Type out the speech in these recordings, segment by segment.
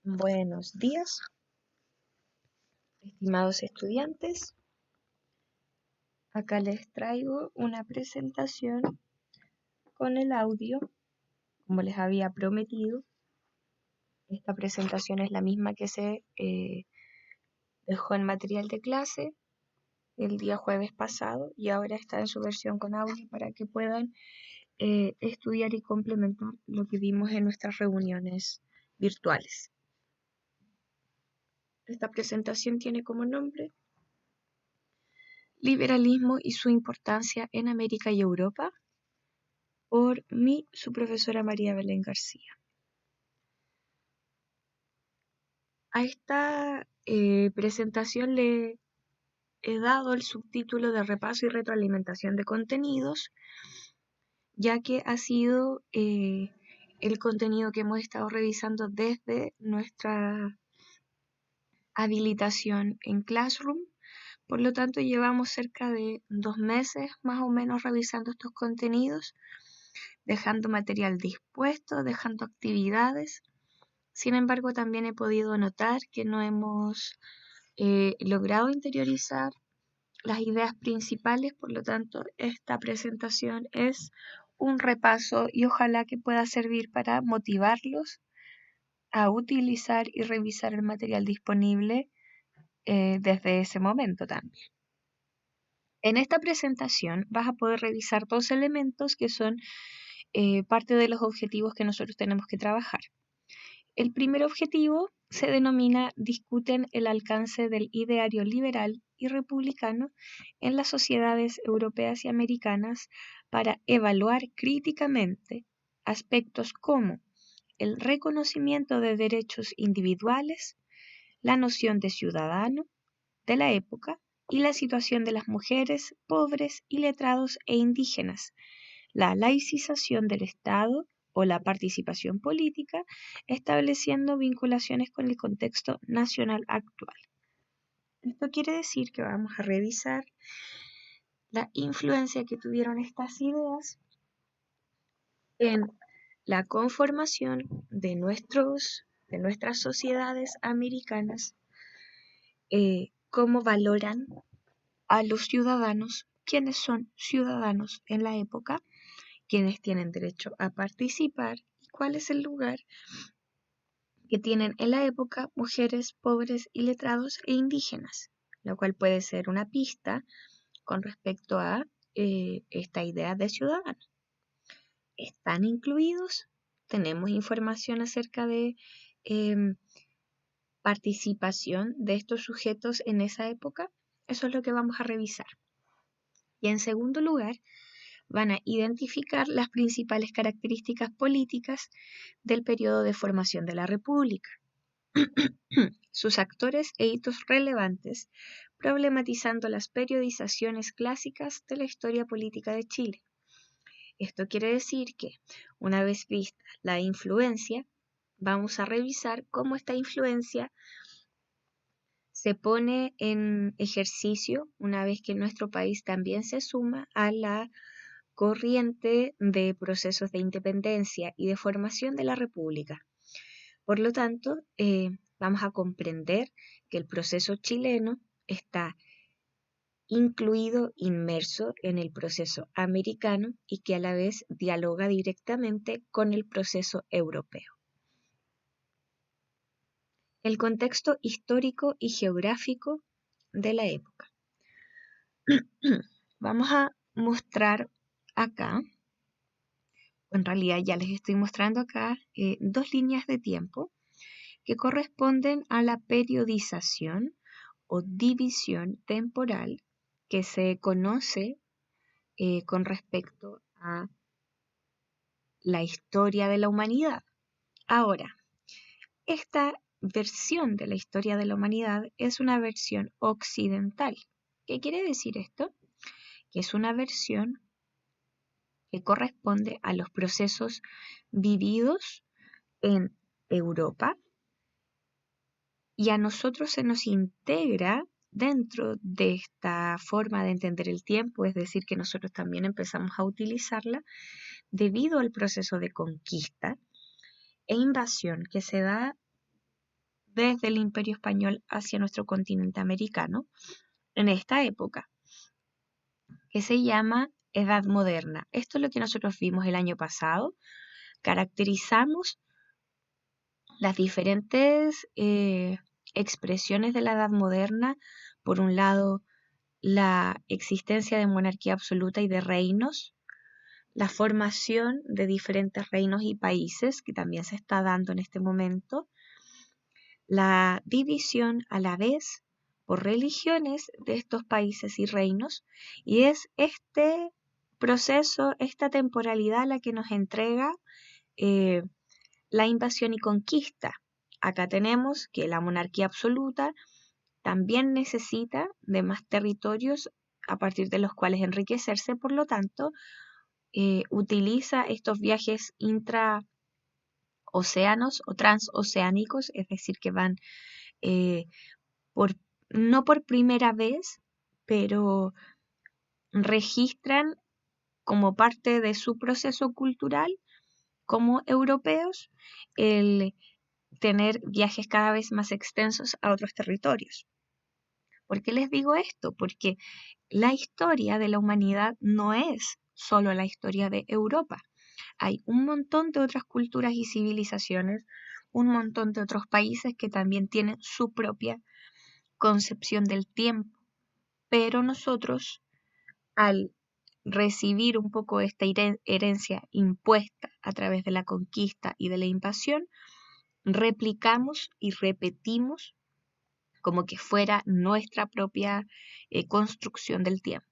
Buenos días, estimados estudiantes. Acá les traigo una presentación con el audio, como les había prometido. Esta presentación es la misma que se dejó en material de clase el día jueves pasado y ahora está en su versión con audio para que puedan estudiar y complementar lo que vimos en nuestras reuniones virtuales. Esta presentación tiene como nombre Liberalismo y su importancia en América y Europa, por su profesora María Belén García. A esta presentación le he dado el subtítulo de repaso y retroalimentación de contenidos, ya que ha sido el contenido que hemos estado revisando desde nuestra habilitación en Classroom. Por lo tanto, llevamos cerca de 2 meses más o menos revisando estos contenidos, dejando material dispuesto, dejando actividades. Sin embargo, también he podido notar que no hemos logrado interiorizar las ideas principales, por lo tanto, esta presentación es un repaso y ojalá que pueda servir para motivarlos a utilizar y revisar el material disponible desde ese momento también. En esta presentación vas a poder revisar 2 elementos que son parte de los objetivos que nosotros tenemos que trabajar. El primer objetivo se denomina discuten el alcance del ideario liberal y republicano en las sociedades europeas y americanas para evaluar críticamente aspectos como el reconocimiento de derechos individuales, la noción de ciudadano de la época y la situación de las mujeres, pobres, iletrados e indígenas, la laicización del Estado o la participación política, estableciendo vinculaciones con el contexto nacional actual. Esto quiere decir que vamos a revisar la influencia que tuvieron estas ideas en la conformación de nuestras sociedades americanas, cómo valoran a los ciudadanos, quiénes son ciudadanos en la época, quienes tienen derecho a participar y cuál es el lugar que tienen en la época mujeres, pobres, iletrados e indígenas, lo cual puede ser una pista con respecto a esta idea de ciudadano. ¿Están incluidos? ¿Tenemos información acerca de participación de estos sujetos en esa época? Eso es lo que vamos a revisar. Y en segundo lugar, van a identificar las principales características políticas del periodo de formación de la República, sus actores e hitos relevantes, problematizando las periodizaciones clásicas de la historia política de Chile. Esto quiere decir que, una vez vista la influencia, vamos a revisar cómo esta influencia se pone en ejercicio una vez que nuestro país también se suma a la corriente de procesos de independencia y de formación de la República. Por lo tanto, vamos a comprender que el proceso chileno está incluido, inmerso en el proceso americano y que a la vez dialoga directamente con el proceso europeo. El contexto histórico y geográfico de la época. Vamos a mostrar acá, en realidad ya les estoy mostrando acá, 2 líneas de tiempo que corresponden a la periodización o división temporal que se conoce con respecto a la historia de la humanidad. Ahora, esta versión de la historia de la humanidad es una versión occidental. ¿Qué quiere decir esto? Que es una versión que corresponde a los procesos vividos en Europa y a nosotros se nos integra dentro de esta forma de entender el tiempo, es decir, que nosotros también empezamos a utilizarla debido al proceso de conquista e invasión que se da desde el Imperio Español hacia nuestro continente americano en esta época, que se llama Edad Moderna. Esto es lo que nosotros vimos el año pasado. Caracterizamos las diferentes expresiones de la Edad Moderna. Por un lado, la existencia de monarquía absoluta y de reinos, la formación de diferentes reinos y países, que también se está dando en este momento, la división a la vez por religiones de estos países y reinos, y es este proceso, esta temporalidad la que nos entrega la invasión y conquista. Acá tenemos que la monarquía absoluta también necesita de más territorios a partir de los cuales enriquecerse, por lo tanto, utiliza estos viajes intraocéanos o transoceánicos, es decir, que van eh, por, no por primera vez, pero registran como parte de su proceso cultural como europeos el tener viajes cada vez más extensos a otros territorios. ¿Por qué les digo esto? Porque la historia de la humanidad no es solo la historia de Europa. Hay un montón de otras culturas y civilizaciones, un montón de otros países que también tienen su propia concepción del tiempo. Pero nosotros, al recibir un poco esta herencia impuesta a través de la conquista y de la invasión, replicamos y repetimos como que fuera nuestra propia construcción del tiempo.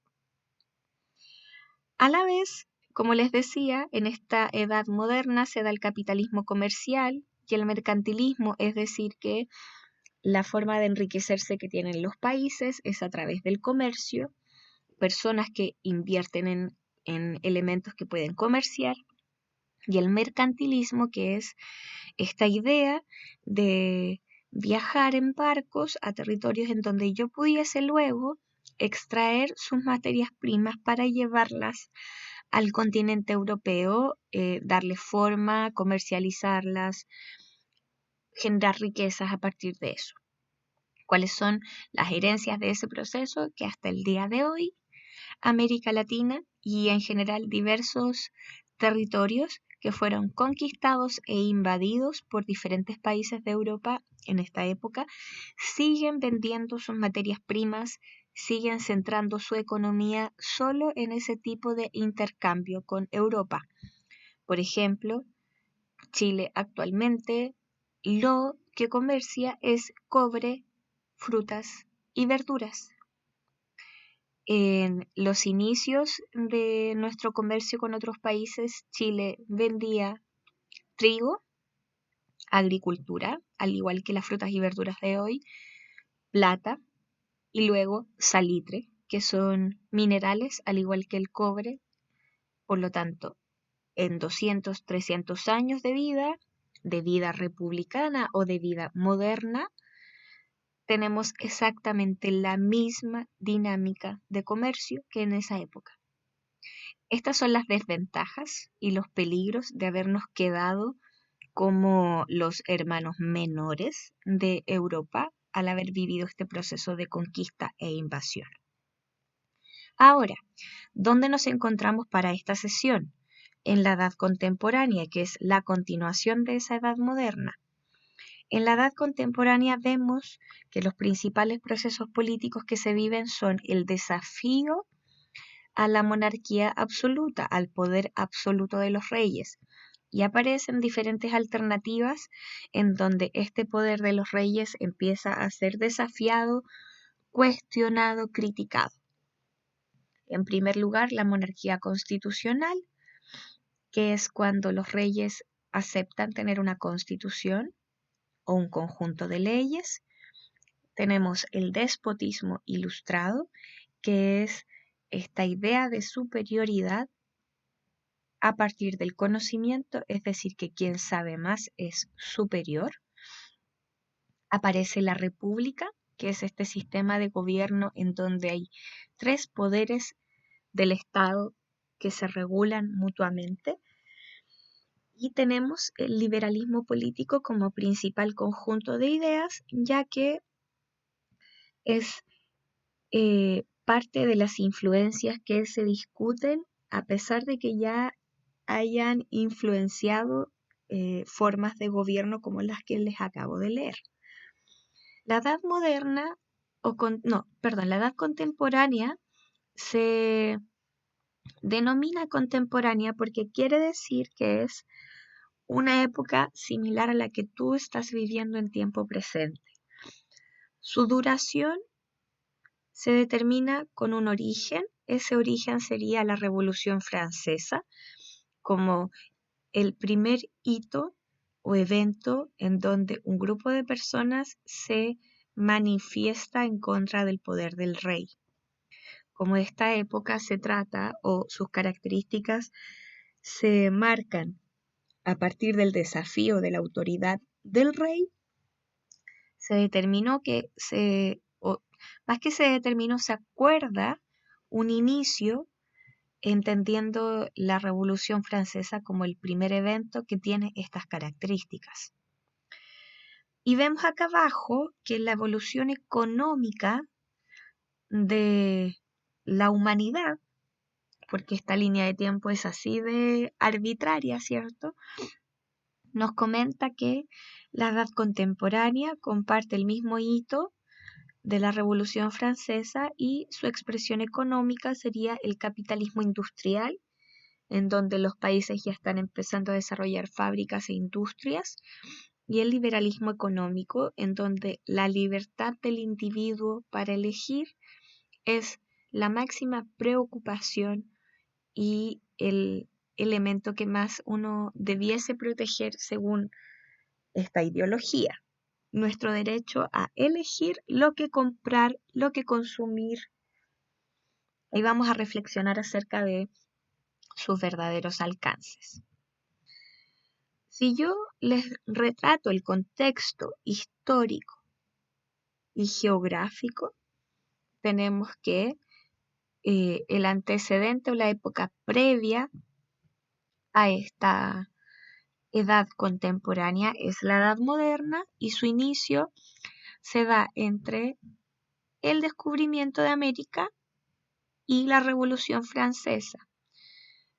A la vez, como les decía, en esta edad moderna se da el capitalismo comercial y el mercantilismo, es decir, que la forma de enriquecerse que tienen los países es a través del comercio, personas que invierten en elementos que pueden comerciar, y el mercantilismo, que es esta idea de viajar en barcos a territorios en donde yo pudiese luego extraer sus materias primas para llevarlas al continente europeo, darle forma, comercializarlas, generar riquezas a partir de eso. ¿Cuáles son las herencias de ese proceso? Que hasta el día de hoy América Latina y en general diversos territorios que fueron conquistados e invadidos por diferentes países de Europa en esta época, siguen vendiendo sus materias primas, siguen centrando su economía solo en ese tipo de intercambio con Europa. Por ejemplo, Chile actualmente lo que comercia es cobre, frutas y verduras. En los inicios de nuestro comercio con otros países, Chile vendía trigo, agricultura, al igual que las frutas y verduras de hoy, plata y luego salitre, que son minerales, al igual que el cobre. Por lo tanto, en 200, 300 años de vida republicana o de vida moderna, tenemos exactamente la misma dinámica de comercio que en esa época. Estas son las desventajas y los peligros de habernos quedado como los hermanos menores de Europa al haber vivido este proceso de conquista e invasión. Ahora, ¿dónde nos encontramos para esta sesión? En la edad contemporánea, que es la continuación de esa edad moderna. En la edad contemporánea vemos que los principales procesos políticos que se viven son el desafío a la monarquía absoluta, al poder absoluto de los reyes. Y aparecen diferentes alternativas en donde este poder de los reyes empieza a ser desafiado, cuestionado, criticado. En primer lugar, la monarquía constitucional, que es cuando los reyes aceptan tener una constitución o un conjunto de leyes. Tenemos el despotismo ilustrado, que es esta idea de superioridad a partir del conocimiento, es decir, que quien sabe más es superior. Aparece la república, que es este sistema de gobierno en donde hay 3 poderes del Estado que se regulan mutuamente. Y tenemos el liberalismo político como principal conjunto de ideas, ya que es parte de las influencias que se discuten, a pesar de que ya hayan influenciado formas de gobierno como las que les acabo de leer. La edad moderna, la edad contemporánea se denomina contemporánea porque quiere decir que es una época similar a la que tú estás viviendo en tiempo presente. Su duración se determina con un origen. Ese origen sería la Revolución Francesa, como el primer hito o evento en donde un grupo de personas se manifiesta en contra del poder del rey. Como esta época se trata o sus características se marcan a partir del desafío de la autoridad del rey, se determinó más que se determinó, se acuerda un inicio entendiendo la Revolución Francesa como el primer evento que tiene estas características. Y vemos acá abajo que la evolución económica de la humanidad, porque esta línea de tiempo es así de arbitraria, ¿cierto? Nos comenta que la edad contemporánea comparte el mismo hito de la Revolución Francesa y su expresión económica sería el capitalismo industrial, en donde los países ya están empezando a desarrollar fábricas e industrias, y el liberalismo económico, en donde la libertad del individuo para elegir es la máxima preocupación y el elemento que más uno debiese proteger según esta ideología. Nuestro derecho a elegir lo que comprar, lo que consumir. Y vamos a reflexionar acerca de sus verdaderos alcances. Si yo les retrato el contexto histórico y geográfico, tenemos que el antecedente o la época previa a esta edad contemporánea es la edad moderna y su inicio se da entre el descubrimiento de América y la Revolución Francesa.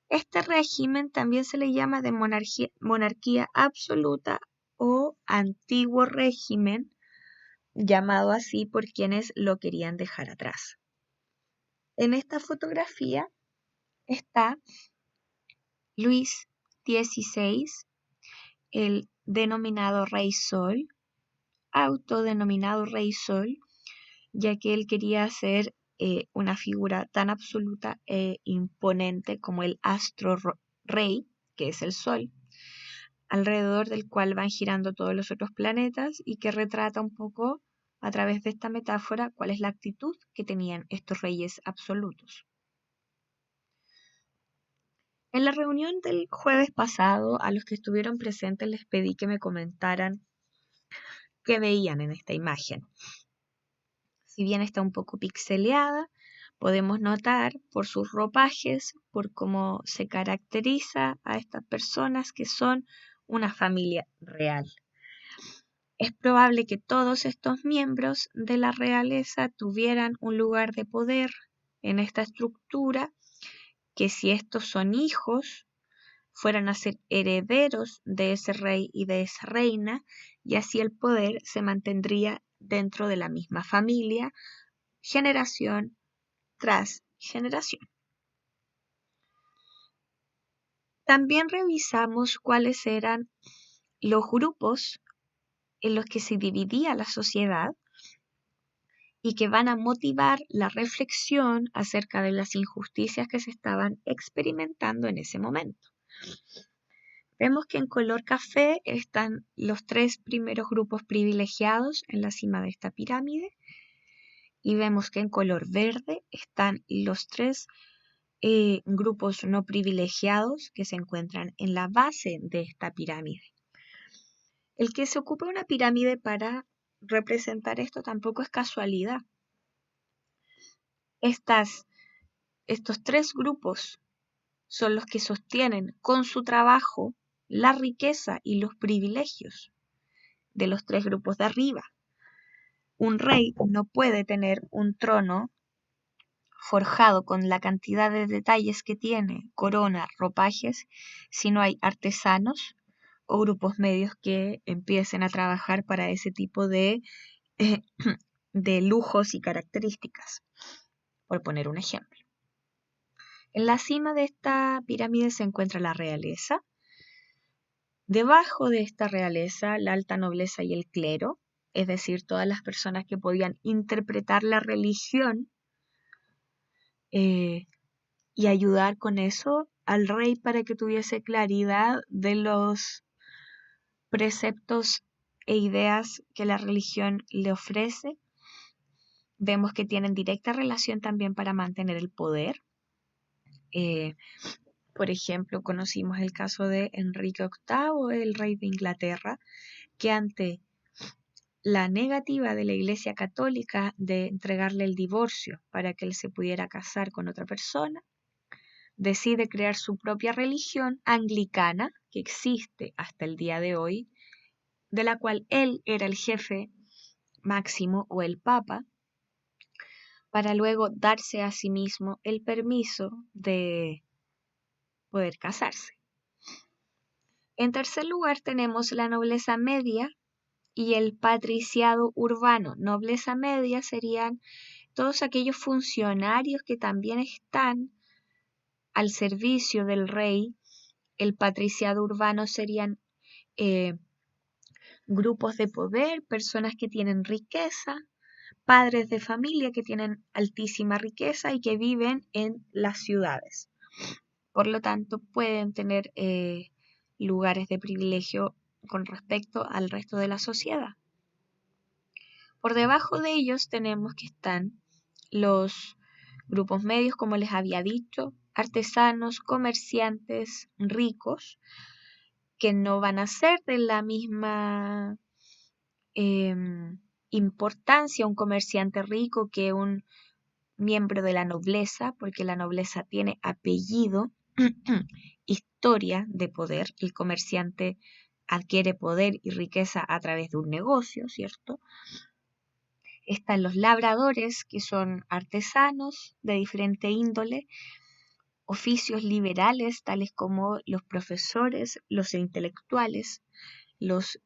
Este régimen también se le llama de monarquía absoluta o antiguo régimen, llamado así por quienes lo querían dejar atrás. En esta fotografía está Luis XVI, el denominado Rey Sol, autodenominado Rey Sol, ya que él quería ser una figura tan absoluta e imponente como el astro rey, que es el Sol, alrededor del cual van girando todos los otros planetas y que retrata un poco a través de esta metáfora cuál es la actitud que tenían estos reyes absolutos. En la reunión del jueves pasado, a los que estuvieron presentes les pedí que me comentaran qué veían en esta imagen. Si bien está un poco pixeleada, podemos notar por sus ropajes, por cómo se caracteriza a estas personas que son una familia real. Es probable que todos estos miembros de la realeza tuvieran un lugar de poder en esta estructura, que si estos son hijos, fueran a ser herederos de ese rey y de esa reina, y así el poder se mantendría dentro de la misma familia, generación tras generación. También revisamos cuáles eran los grupos en los que se dividía la sociedad y que van a motivar la reflexión acerca de las injusticias que se estaban experimentando en ese momento. Vemos que en color café están los 3 primeros grupos privilegiados en la cima de esta pirámide, y vemos que en color verde están los 3 grupos no privilegiados que se encuentran en la base de esta pirámide. El que se ocupe una pirámide para representar esto tampoco es casualidad. Estos 3 grupos son los que sostienen con su trabajo la riqueza y los privilegios de los 3 grupos de arriba. Un rey no puede tener un trono forjado con la cantidad de detalles que tiene, corona, ropajes, si no hay artesanos o grupos medios que empiecen a trabajar para ese tipo eh, de lujos y características, por poner un ejemplo. En la cima de esta pirámide se encuentra la realeza. Debajo de esta realeza, la alta nobleza y el clero, es decir, todas las personas que podían interpretar la religión y ayudar con eso al rey para que tuviese claridad de los preceptos e ideas que la religión le ofrece. Vemos que tienen directa relación también para mantener el poder. Por ejemplo, conocimos el caso de Enrique VIII, el rey de Inglaterra, que ante la negativa de la Iglesia Católica de entregarle el divorcio para que él se pudiera casar con otra persona, decide crear su propia religión anglicana, que existe hasta el día de hoy, de la cual él era el jefe máximo o el papa, para luego darse a sí mismo el permiso de poder casarse. En tercer lugar tenemos la nobleza media y el patriciado urbano. Nobleza media serían todos aquellos funcionarios que también están al servicio del rey. El patriciado urbano serían grupos de poder, personas que tienen riqueza, padres de familia que tienen altísima riqueza y que viven en las ciudades. Por lo tanto, pueden tener lugares de privilegio con respecto al resto de la sociedad. Por debajo de ellos tenemos que están los grupos medios, como les había dicho, artesanos, comerciantes, ricos, que no van a ser de la misma importancia un comerciante rico que un miembro de la nobleza, porque la nobleza tiene apellido, historia de poder. El comerciante adquiere poder y riqueza a través de un negocio, ¿cierto? Están los labradores, que son artesanos de diferente índole, oficios liberales, tales como los profesores, los intelectuales, los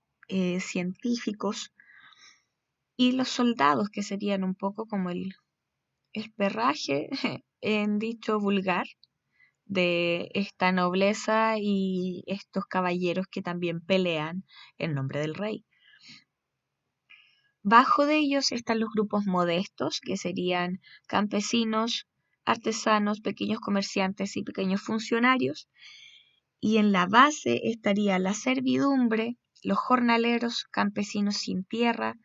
científicos y los soldados, que serían un poco como el perraje, en dicho vulgar, de esta nobleza y estos caballeros que también pelean en nombre del rey. Bajo de ellos están los grupos modestos, que serían campesinos, artesanos, pequeños comerciantes y pequeños funcionarios. Y en la base estaría la servidumbre, los jornaleros, campesinos sin tierra,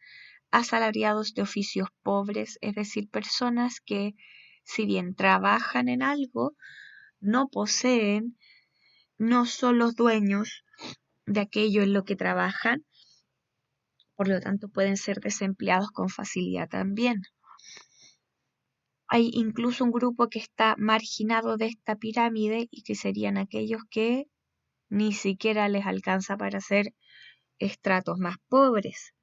asalariados de oficios pobres, es decir, personas que, si bien trabajan en algo, no poseen, no son los dueños de aquello en lo que trabajan, por lo tanto pueden ser desempleados con facilidad también. Hay incluso un grupo que está marginado de esta pirámide y que serían aquellos que ni siquiera les alcanza para ser estratos más pobres.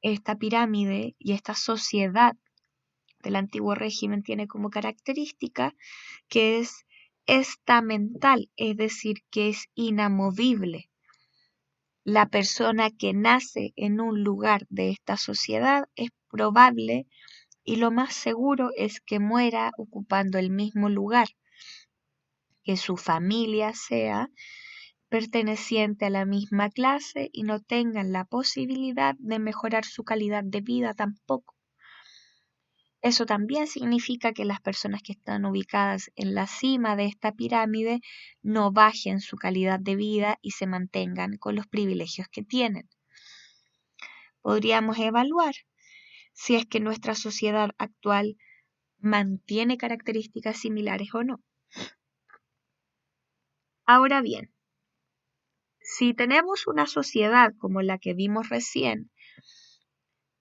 Esta pirámide y esta sociedad del antiguo régimen tiene como característica que es estamental, es decir, que es inamovible. La persona que nace en un lugar de esta sociedad es probable y lo más seguro es que muera ocupando el mismo lugar, que su familia sea perteneciente a la misma clase y no tengan la posibilidad de mejorar su calidad de vida tampoco. Eso también significa que las personas que están ubicadas en la cima de esta pirámide no bajen su calidad de vida y se mantengan con los privilegios que tienen. Podríamos evaluar si es que nuestra sociedad actual mantiene características similares o no. Ahora bien, si tenemos una sociedad como la que vimos recién,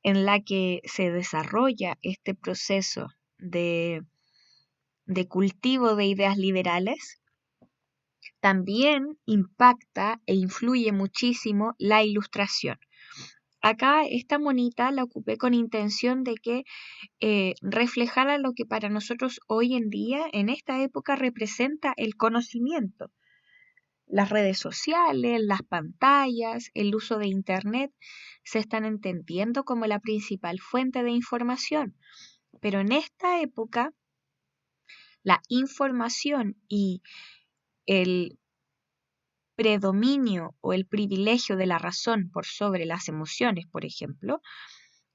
en la que se desarrolla este proceso de cultivo de ideas liberales, También impacta e influye muchísimo la ilustración. Acá esta monita la ocupé con intención de que reflejara lo que para nosotros hoy en día, en esta época, representa el conocimiento. Las redes sociales, las pantallas, el uso de Internet se están entendiendo como la principal fuente de información, pero en esta época la información y el predominio o el privilegio de la razón por sobre las emociones, por ejemplo,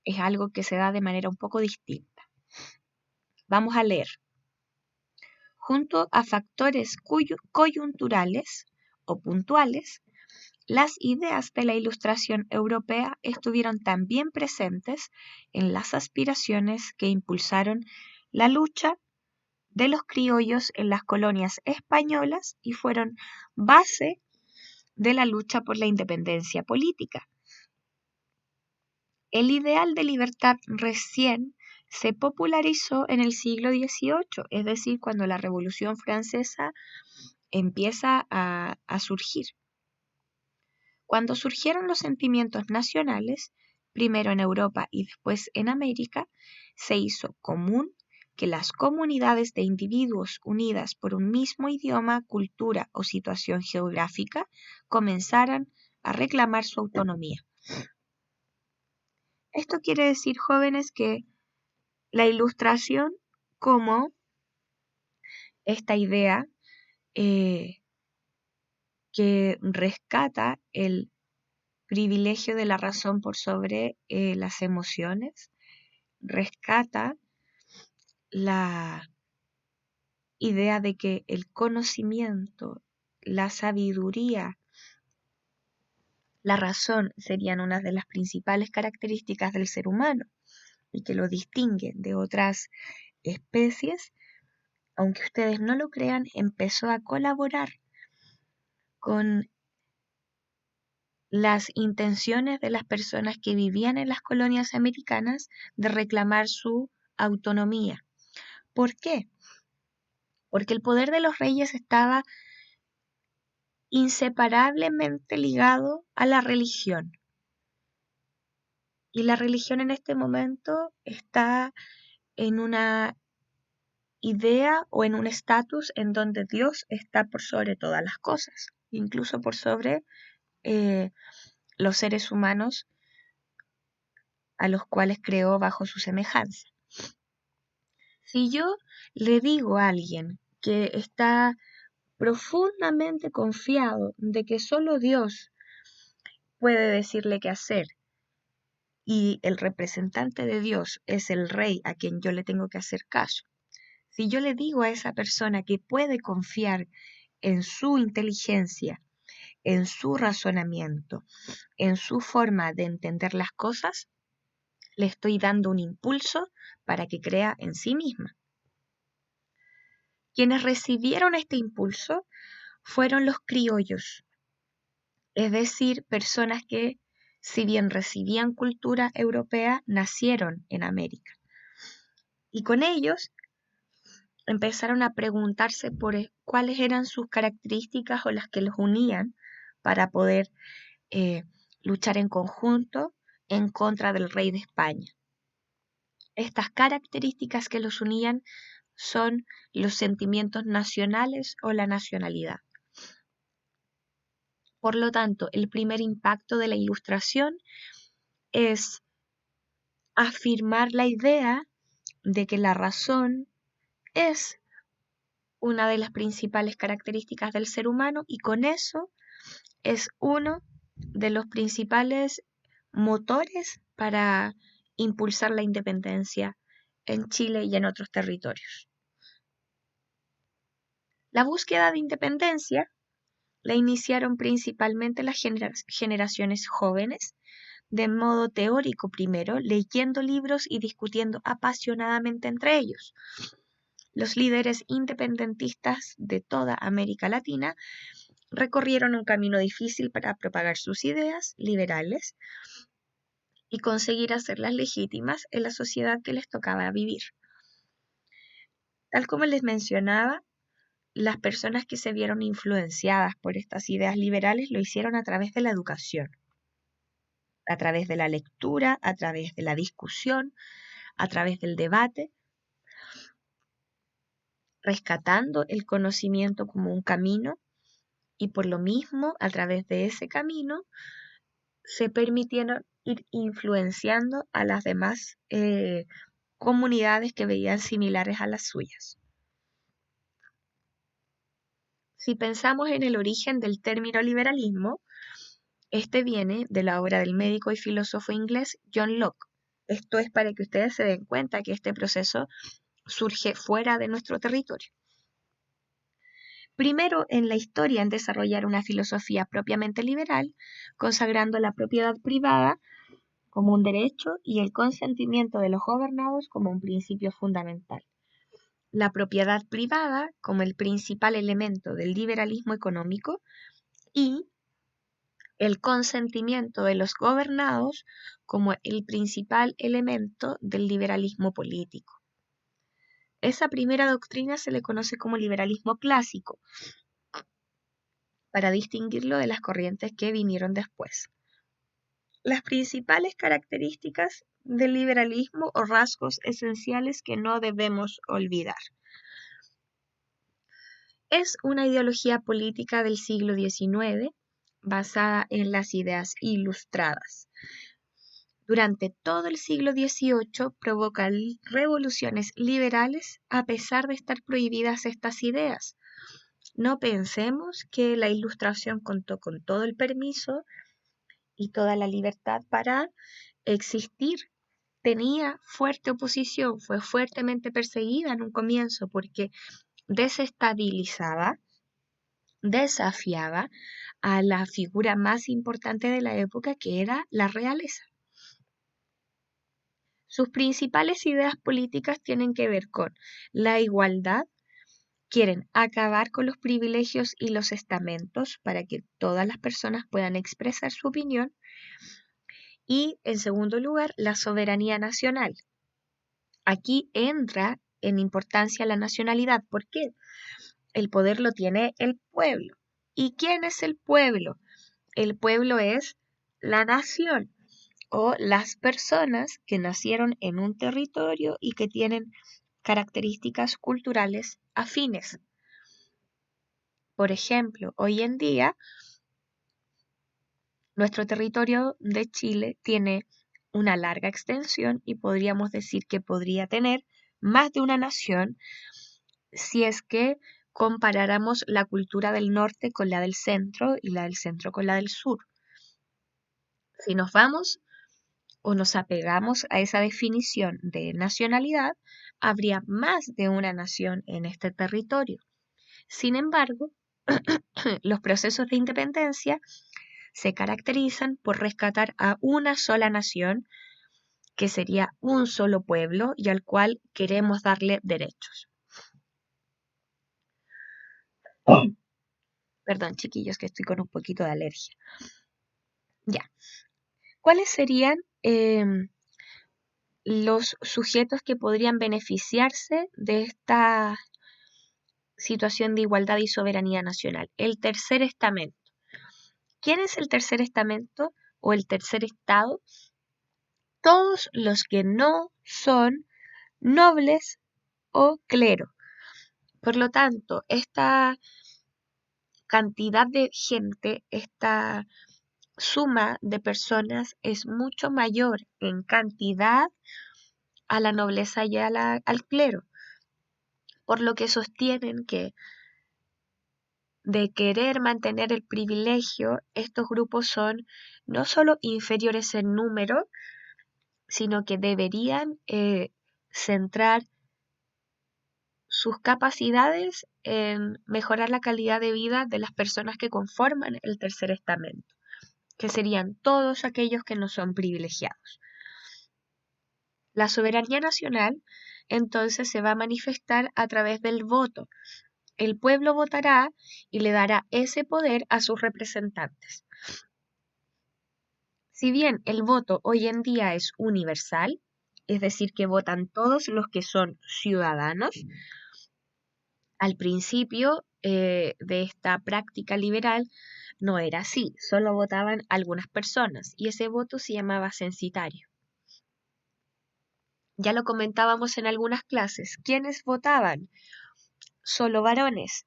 es algo que se da de manera un poco distinta. Vamos a leer. Junto a factores coyunturales o puntuales, las ideas de la Ilustración europea estuvieron también presentes en las aspiraciones que impulsaron la lucha de los criollos en las colonias españolas y fueron base de la lucha por la independencia política. El ideal de libertad recién se popularizó en el siglo XVIII, es decir, cuando la Revolución Francesa empieza a surgir. Cuando surgieron los sentimientos nacionales, primero en Europa y después en América, se hizo común que las comunidades de individuos unidas por un mismo idioma, cultura o situación geográfica comenzaran a reclamar su autonomía. Esto quiere decir, jóvenes, que la ilustración como esta idea que rescata el privilegio de la razón por sobre las emociones, rescata la idea de que el conocimiento, la sabiduría, la razón serían una de las principales características del ser humano y que lo distingue de otras especies, aunque ustedes no lo crean, empezó a colaborar con las intenciones de las personas que vivían en las colonias americanas de reclamar su autonomía. ¿Por qué? Porque el poder de los reyes estaba inseparablemente ligado a la religión. Y la religión en este momento está en una idea o en un estatus en donde Dios está por sobre todas las cosas, incluso por sobre los seres humanos a los cuales creó bajo su semejanza. Si yo le digo a alguien que está profundamente confiado de que solo Dios puede decirle qué hacer y el representante de Dios es el rey a quien yo le tengo que hacer caso, si yo le digo a esa persona que puede confiar en su inteligencia, en su razonamiento, en su forma de entender las cosas, le estoy dando un impulso para que crea en sí misma. Quienes recibieron este impulso fueron los criollos, es decir, personas que, si bien recibían cultura europea, nacieron en América. Y con ellos empezaron a preguntarse por cuáles eran sus características o las que los unían para poder luchar en conjunto en contra del rey de España. Estas características que los unían son los sentimientos nacionales o la nacionalidad. Por lo tanto, el primer impacto de la Ilustración es afirmar la idea de que la razón es una de las principales características del ser humano y con eso es uno de los principales motores para impulsar la independencia en Chile y en otros territorios. La búsqueda de independencia la iniciaron principalmente las generaciones jóvenes, de modo teórico primero, leyendo libros y discutiendo apasionadamente entre ellos. Los líderes independentistas de toda América Latina recorrieron un camino difícil para propagar sus ideas liberales y conseguir hacerlas legítimas en la sociedad que les tocaba vivir. Tal como les mencionaba, las personas que se vieron influenciadas por estas ideas liberales lo hicieron a través de la educación, a través de la lectura, a través de la discusión, a través del debate, rescatando el conocimiento como un camino y por lo mismo, a través de ese camino, se permitieron ir influenciando a las demás comunidades que veían similares a las suyas. Si pensamos en el origen del término liberalismo, este viene de la obra del médico y filósofo inglés John Locke. Esto es para que ustedes se den cuenta que este proceso surge fuera de nuestro territorio. Primero en la historia en desarrollar una filosofía propiamente liberal, consagrando la propiedad privada como un derecho y el consentimiento de los gobernados como un principio fundamental. La propiedad privada como el principal elemento del liberalismo económico y el consentimiento de los gobernados como el principal elemento del liberalismo político. Esa primera doctrina se le conoce como liberalismo clásico, para distinguirlo de las corrientes que vinieron después. Las principales características del liberalismo o rasgos esenciales que no debemos olvidar. Es una ideología política del siglo XIX basada en las ideas ilustradas. Durante todo el siglo XVIII provoca revoluciones liberales a pesar de estar prohibidas estas ideas. No pensemos que la Ilustración contó con todo el permiso y toda la libertad para existir. Tenía fuerte oposición, fue fuertemente perseguida en un comienzo porque desestabilizaba, desafiaba a la figura más importante de la época, que era la realeza. Sus principales ideas políticas tienen que ver con la igualdad. Quieren acabar con los privilegios y los estamentos para que todas las personas puedan expresar su opinión. Y, en segundo lugar, la soberanía nacional. Aquí entra en importancia la nacionalidad. ¿Por qué? El poder lo tiene el pueblo. ¿Y quién es el pueblo? El pueblo es la nación o las personas que nacieron en un territorio y que tienen características culturales afines. Por ejemplo, hoy en día, nuestro territorio de Chile tiene una larga extensión y podríamos decir que podría tener más de una nación si es que comparáramos la cultura del norte con la del centro y la del centro con la del sur. Si nos vamos o nos apegamos a esa definición de nacionalidad, habría más de una nación en este territorio. Sin embargo, los procesos de independencia se caracterizan por rescatar a una sola nación, que sería un solo pueblo y al cual queremos darle derechos. Perdón, chiquillos, que estoy con un poquito de alergia. Ya. ¿Cuáles serían los sujetos que podrían beneficiarse de esta situación de igualdad y soberanía nacional? El tercer estamento. ¿Quién es el tercer estamento o el tercer estado? Todos los que no son nobles o clero. Por lo tanto, esta cantidad de gente, esta suma de personas es mucho mayor en cantidad a la nobleza y al clero, por lo que sostienen que de querer mantener el privilegio, estos grupos son no solo inferiores en número, sino que deberían centrar sus capacidades en mejorar la calidad de vida de las personas que conforman el tercer estamento, que serían todos aquellos que no son privilegiados. La soberanía nacional entonces se va a manifestar a través del voto. El pueblo votará y le dará ese poder a sus representantes. Si bien el voto hoy en día es universal, es decir, que votan todos los que son ciudadanos, Al principio de esta práctica liberal no era así, solo votaban algunas personas y ese voto se llamaba censitario. Ya lo comentábamos en algunas clases. ¿Quiénes votaban? Solo varones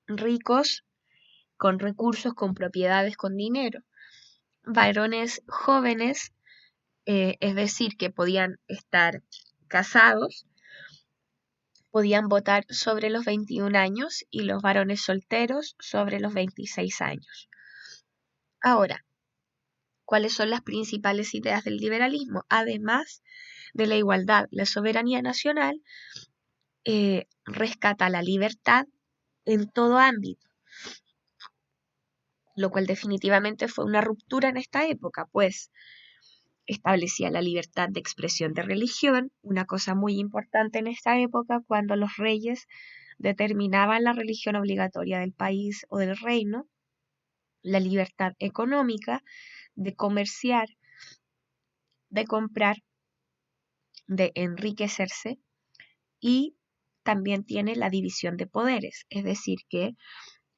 ricos, con recursos, con propiedades, con dinero. Varones jóvenes, es decir, que podían estar casados, podían votar sobre los 21 años y los varones solteros sobre los 26 años. Ahora, ¿cuáles son las principales ideas del liberalismo? Además de la igualdad, la soberanía nacional rescata la libertad en todo ámbito, lo cual definitivamente fue una ruptura en esta época, pues establecía la libertad de expresión de religión, una cosa muy importante en esta época cuando los reyes determinaban la religión obligatoria del país o del reino, la libertad económica de comerciar, de comprar, de enriquecerse y también tiene la división de poderes, es decir, que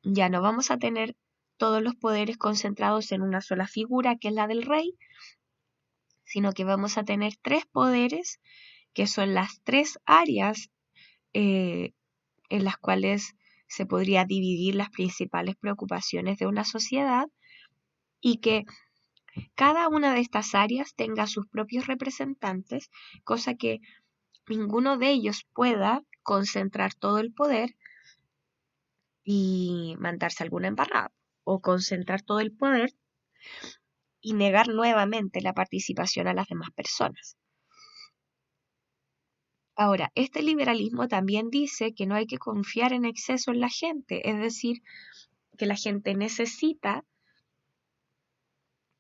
ya no vamos a tener todos los poderes concentrados en una sola figura, que es la del rey, sino que vamos a tener tres poderes, que son las tres áreas eh, en las cuales se podría dividir las principales preocupaciones de una sociedad y que cada una de estas áreas tenga sus propios representantes, cosa que ninguno de ellos pueda concentrar todo el poder y mandarse alguna embarrada, o concentrar todo el poder y negar nuevamente la participación a las demás personas. Ahora, este liberalismo también dice que no hay que confiar en exceso en la gente, es decir, que la gente necesita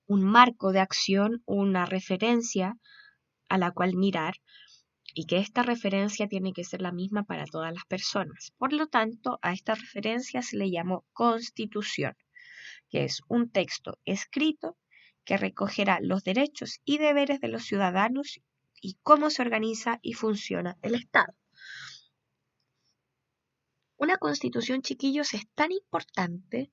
un marco de acción, una referencia a la cual mirar y que esta referencia tiene que ser la misma para todas las personas. Por lo tanto, a esta referencia se le llamó Constitución, que es un texto escrito que recogerá los derechos y deberes de los ciudadanos y cómo se organiza y funciona el Estado. Una constitución, chiquillos, es tan importante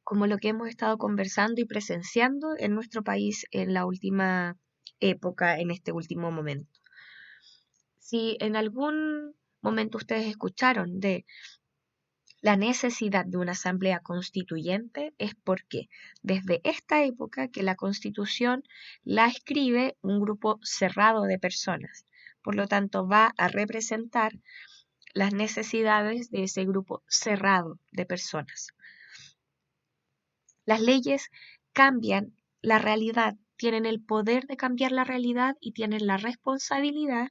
como lo que hemos estado conversando y presenciando en nuestro país en la última época, en este último momento. Si en algún momento ustedes escucharon de la necesidad de una asamblea constituyente, es porque desde esta época que la Constitución la escribe un grupo cerrado de personas. Por lo tanto, va a representar las necesidades de ese grupo cerrado de personas. Las leyes cambian la realidad, tienen el poder de cambiar la realidad y tienen la responsabilidad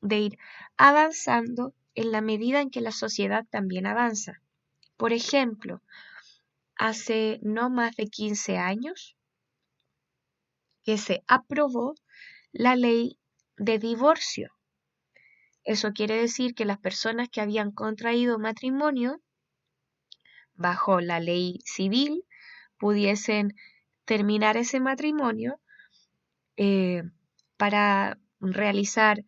de ir avanzando en la medida en que la sociedad también avanza. Por ejemplo, hace no más de 15 años que se aprobó la ley de divorcio. Eso quiere decir que las personas que habían contraído matrimonio bajo la ley civil pudiesen terminar ese matrimonio para realizar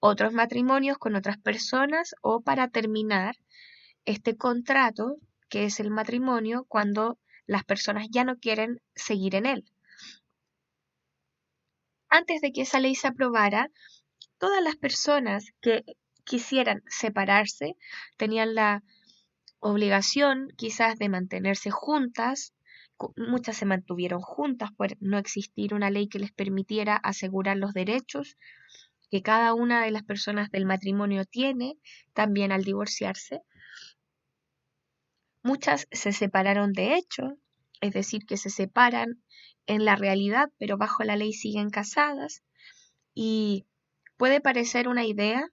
otros matrimonios con otras personas o para terminar este contrato que es el matrimonio cuando las personas ya no quieren seguir en él. Antes de que esa ley se aprobara, todas las personas que quisieran separarse tenían la obligación quizás de mantenerse juntas. Muchas se mantuvieron juntas por no existir una ley que les permitiera asegurar los derechos que cada una de las personas del matrimonio tiene también al divorciarse. Muchas se separaron de hecho, es decir, que se separan en la realidad, pero bajo la ley siguen casadas. Y puede parecer una idea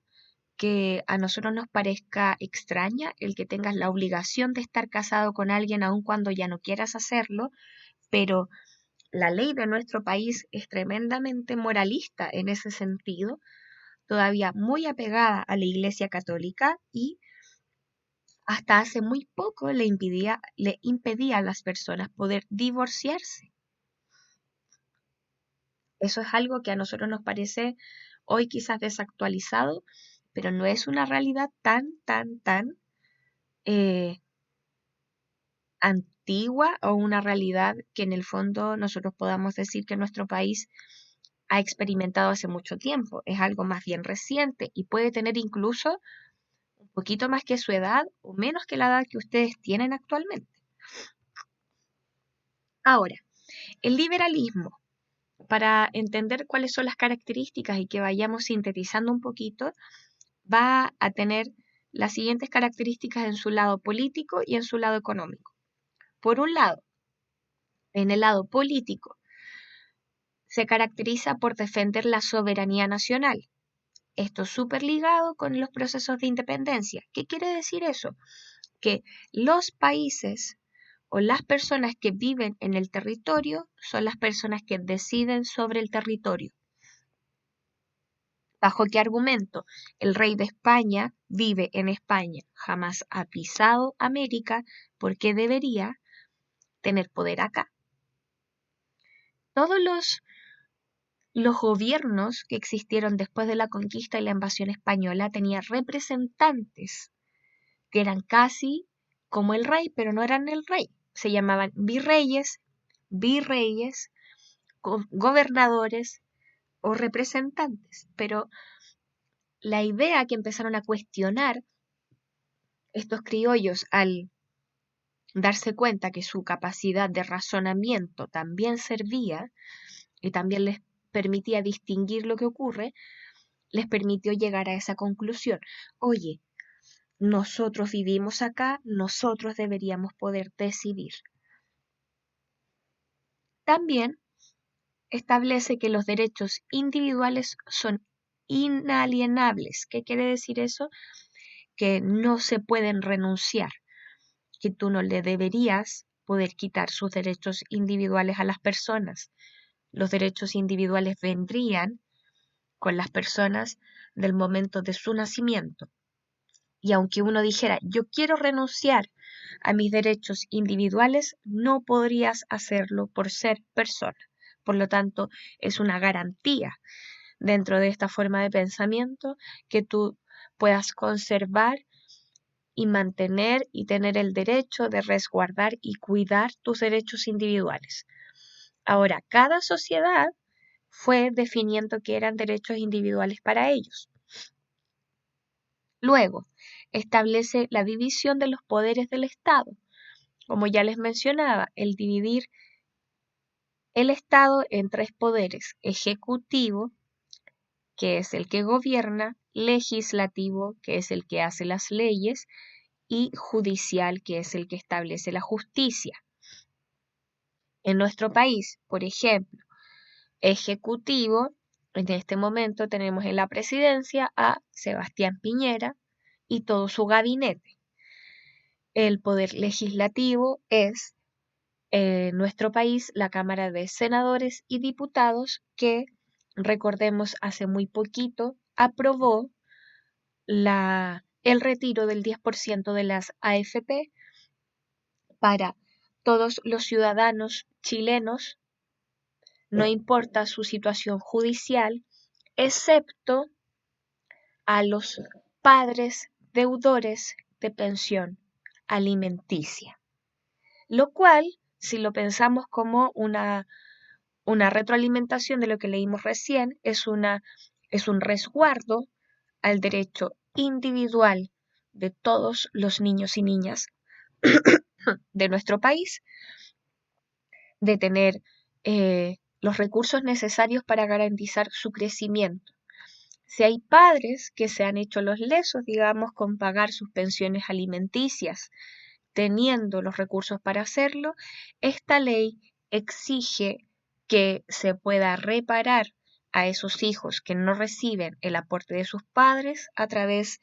que a nosotros nos parezca extraña el que tengas la obligación de estar casado con alguien aun cuando ya no quieras hacerlo, pero la ley de nuestro país es tremendamente moralista en ese sentido, todavía muy apegada a la Iglesia Católica y hasta hace muy poco le impedía a las personas poder divorciarse. Eso es algo que a nosotros nos parece hoy quizás desactualizado, pero no es una realidad tan antigua o una realidad que en el fondo nosotros podamos decir que nuestro país ha experimentado hace mucho tiempo. Es algo más bien reciente y puede tener incluso un poquito más que su edad o menos que la edad que ustedes tienen actualmente. Ahora, el liberalismo, para entender cuáles son las características y que vayamos sintetizando un poquito, va a tener las siguientes características en su lado político y en su lado económico. Por un lado, en el lado político, se caracteriza por defender la soberanía nacional. Esto es súper ligado con los procesos de independencia. ¿Qué quiere decir eso? Que los países o las personas que viven en el territorio son las personas que deciden sobre el territorio. ¿Bajo qué argumento? El rey de España vive en España, jamás ha pisado América, porque debería tener poder acá. Todos los gobiernos que existieron después de la conquista y la invasión española tenían representantes que eran casi como el rey, pero no eran el rey. Se llamaban virreyes, gobernadores o representantes. Pero la idea que empezaron a cuestionar estos criollos al darse cuenta que su capacidad de razonamiento también servía y también les permitía distinguir lo que ocurre, les permitió llegar a esa conclusión. Oye, nosotros vivimos acá, nosotros deberíamos poder decidir. También establece que los derechos individuales son inalienables. ¿Qué quiere decir eso? Que no se pueden renunciar, que tú no le deberías poder quitar sus derechos individuales a las personas. Los derechos individuales vendrían con las personas del momento de su nacimiento. Y aunque uno dijera, yo quiero renunciar a mis derechos individuales, no podrías hacerlo por ser persona. Por lo tanto, es una garantía dentro de esta forma de pensamiento que tú puedas conservar y mantener y tener el derecho de resguardar y cuidar tus derechos individuales. Ahora, cada sociedad fue definiendo qué eran derechos individuales para ellos. Luego, establece la división de los poderes del Estado. Como ya les mencionaba, el dividir el Estado en tres poderes: ejecutivo, que es el que gobierna; legislativo, que es el que hace las leyes; y judicial, que es el que establece la justicia. En nuestro país, por ejemplo, ejecutivo, en este momento tenemos en la presidencia a Sebastián Piñera y todo su gabinete. El poder legislativo es en nuestro país la Cámara de Senadores y Diputados, que, recordemos, hace muy poquito aprobó el retiro del 10% de las AFP para todos los ciudadanos chilenos, no importa su situación judicial, excepto a los padres deudores de pensión alimenticia. Lo cual, si lo pensamos como una retroalimentación de lo que leímos recién, es un resguardo al derecho individual de todos los niños y niñas de nuestro país de tener los recursos necesarios para garantizar su crecimiento. Si hay padres que se han hecho los lesos, digamos, con pagar sus pensiones alimenticias, teniendo los recursos para hacerlo, esta ley exige que se pueda reparar a esos hijos que no reciben el aporte de sus padres a través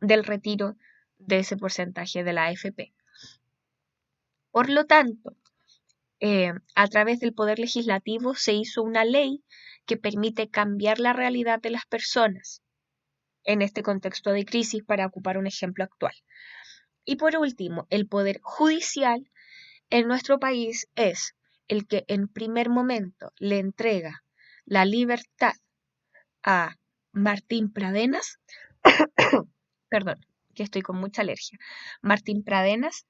del retiro de ese porcentaje de la AFP. Por lo tanto, a través del Poder Legislativo se hizo una ley que permite cambiar la realidad de las personas en este contexto de crisis, para ocupar un ejemplo actual. Y por último, el Poder Judicial en nuestro país es el que en primer momento le entrega la libertad a Martín Pradenas Perdón, que estoy con mucha alergia. Martín Pradenas,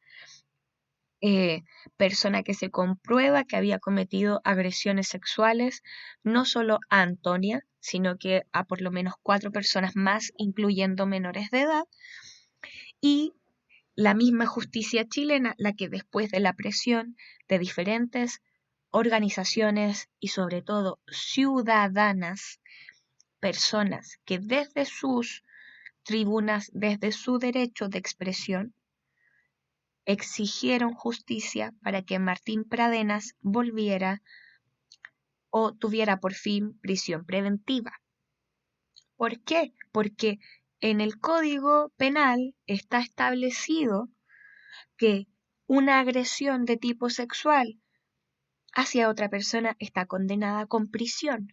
persona que se comprueba que había cometido agresiones sexuales no solo a Antonia, sino que a por lo menos 4 personas más, incluyendo menores de edad, y la misma justicia chilena, la que después de la presión de diferentes organizaciones y sobre todo ciudadanas, personas que desde sus tribunas, desde su derecho de expresión, exigieron justicia para que Martín Pradenas volviera o tuviera por fin prisión preventiva. ¿Por qué? Porque en el Código Penal está establecido que una agresión de tipo sexual hacia otra persona está condenada con prisión.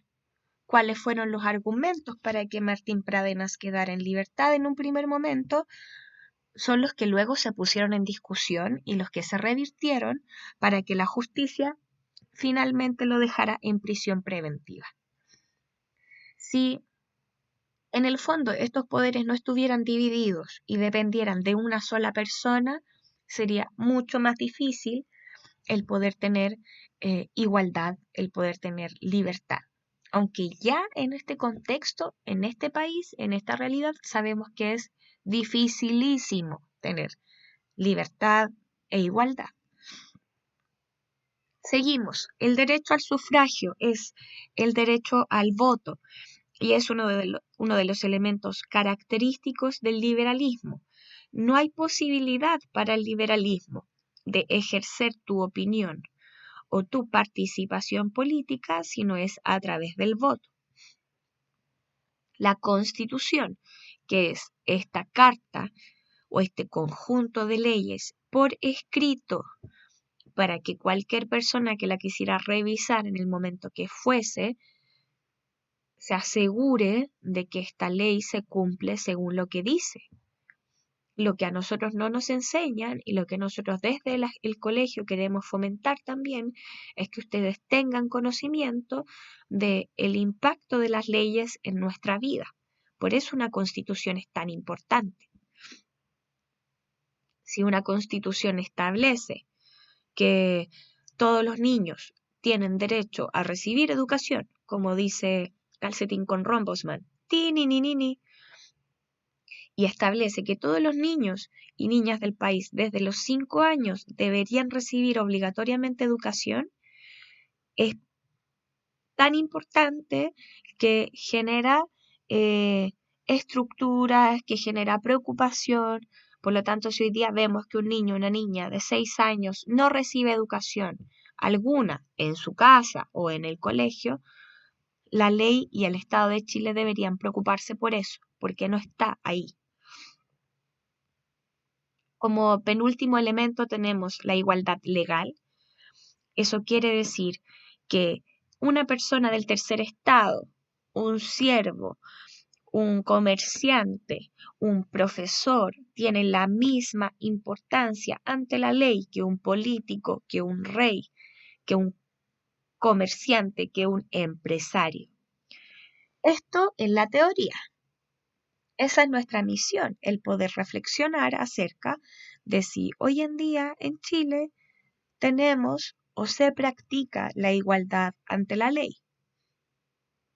¿Cuáles fueron los argumentos para que Martín Pradenas quedara en libertad en un primer momento? Son los que luego se pusieron en discusión y los que se revirtieron para que la justicia finalmente lo dejara en prisión preventiva. Si en el fondo estos poderes no estuvieran divididos y dependieran de una sola persona, sería mucho más difícil el poder tener igualdad, el poder tener libertad. Aunque ya en este contexto, en este país, en esta realidad, sabemos que es dificilísimo tener libertad e igualdad. Seguimos. El derecho al sufragio es el derecho al voto y es uno de los elementos característicos del liberalismo. No hay posibilidad para el liberalismo de ejercer tu opinión o tu participación política si no es a través del voto. La Constitución, que es esta carta o este conjunto de leyes por escrito para que cualquier persona que la quisiera revisar en el momento que fuese, se asegure de que esta ley se cumple según lo que dice. Lo que a nosotros no nos enseñan y lo que nosotros desde el colegio queremos fomentar también es que ustedes tengan conocimiento del impacto de las leyes en nuestra vida. Por eso una constitución es tan importante. Si una constitución establece que todos los niños tienen derecho a recibir educación, como dice Calcetín con Rombosman, y establece que todos los niños y niñas del país desde los 5 años deberían recibir obligatoriamente educación, es tan importante que genera estructuras, que genera preocupación. Por lo tanto, si hoy día vemos que un niño o una niña de 6 años no recibe educación alguna en su casa o en el colegio, la ley y el Estado de Chile deberían preocuparse por eso, porque no está ahí. Como penúltimo elemento tenemos la igualdad legal. Eso quiere decir que una persona del tercer estado, un siervo, un comerciante, un profesor, tienen la misma importancia ante la ley que un político, que un rey, que un comerciante, que un empresario. Esto en la teoría. Esa es nuestra misión, el poder reflexionar acerca de si hoy en día en Chile tenemos o se practica la igualdad ante la ley.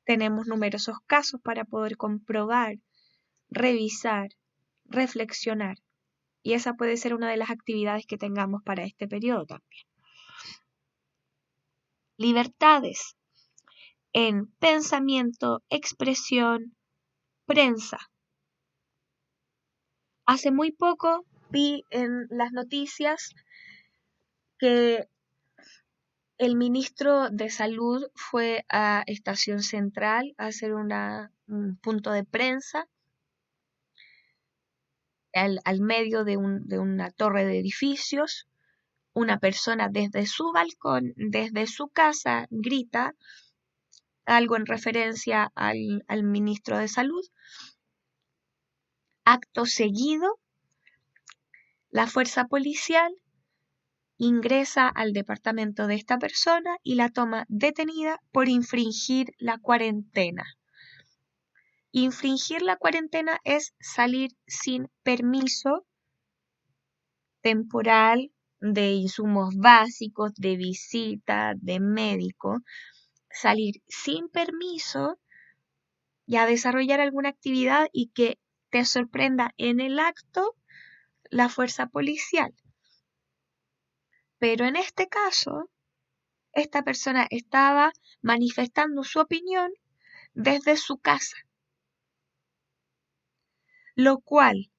Tenemos numerosos casos para poder comprobar, revisar, reflexionar. Y esa puede ser una de las actividades que tengamos para este periodo también. Libertades en pensamiento, expresión, prensa. Hace muy poco vi en las noticias que el ministro de Salud fue a Estación Central a hacer un punto de prensa al medio de una torre de edificios. Una persona desde su balcón, desde su casa, grita algo en referencia al ministro de Salud. Acto seguido, la fuerza policial ingresa al departamento de esta persona y la toma detenida por infringir la cuarentena. Infringir la cuarentena es salir sin permiso temporal de insumos básicos, de visita, de médico, salir sin permiso y a desarrollar alguna actividad y que te sorprenda en el acto la fuerza policial. Pero en este caso, esta persona estaba manifestando su opinión desde su casa, lo cual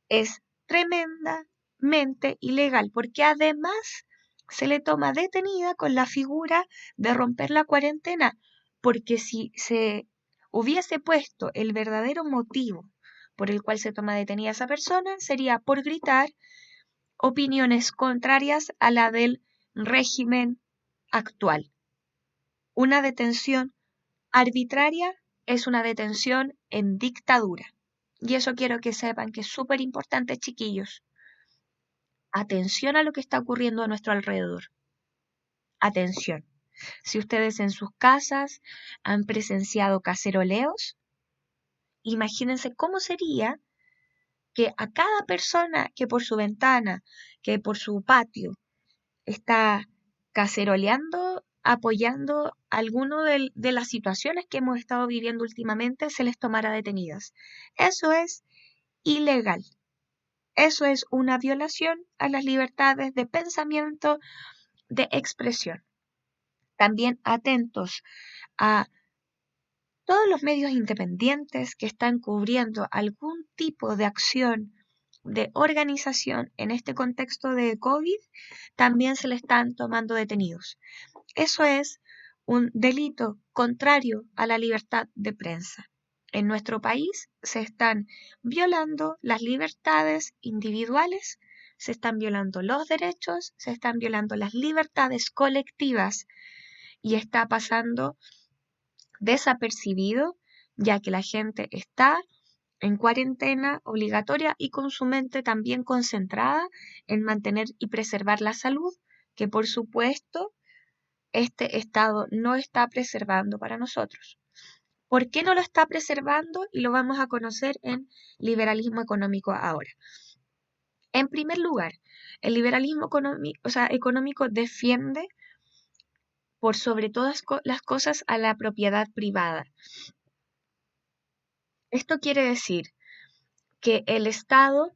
es tremendamente ilegal, porque además se le toma detenida con la figura de romper la cuarentena, porque si se hubiese puesto el verdadero motivo por el cual se toma detenida a esa persona, sería por gritar opiniones contrarias a la del régimen actual. Una detención arbitraria es una detención en dictadura. Y eso quiero que sepan que es súper importante, chiquillos. Atención a lo que está ocurriendo a nuestro alrededor. Atención. Si ustedes en sus casas han presenciado caceroleos, imagínense cómo sería que a cada persona que por su ventana, que por su patio, está caceroleando, apoyando alguno de las situaciones que hemos estado viviendo últimamente, se les tomará detenidas. Eso es ilegal. Eso es una violación a las libertades de pensamiento, de expresión. También atentos a todos los medios independientes que están cubriendo algún tipo de acción de organización en este contexto de COVID, también se le están tomando detenidos. Eso es un delito contrario a la libertad de prensa. En nuestro país se están violando las libertades individuales, se están violando los derechos, se están violando las libertades colectivas y está pasando desapercibido, ya que la gente está en cuarentena obligatoria y con su mente también concentrada en mantener y preservar la salud, que por supuesto este Estado no está preservando para nosotros. ¿Por qué no lo está preservando? Y lo vamos a conocer en liberalismo económico ahora. En primer lugar, el liberalismo económico defiende por sobre todas las cosas a la propiedad privada. Esto quiere decir que el Estado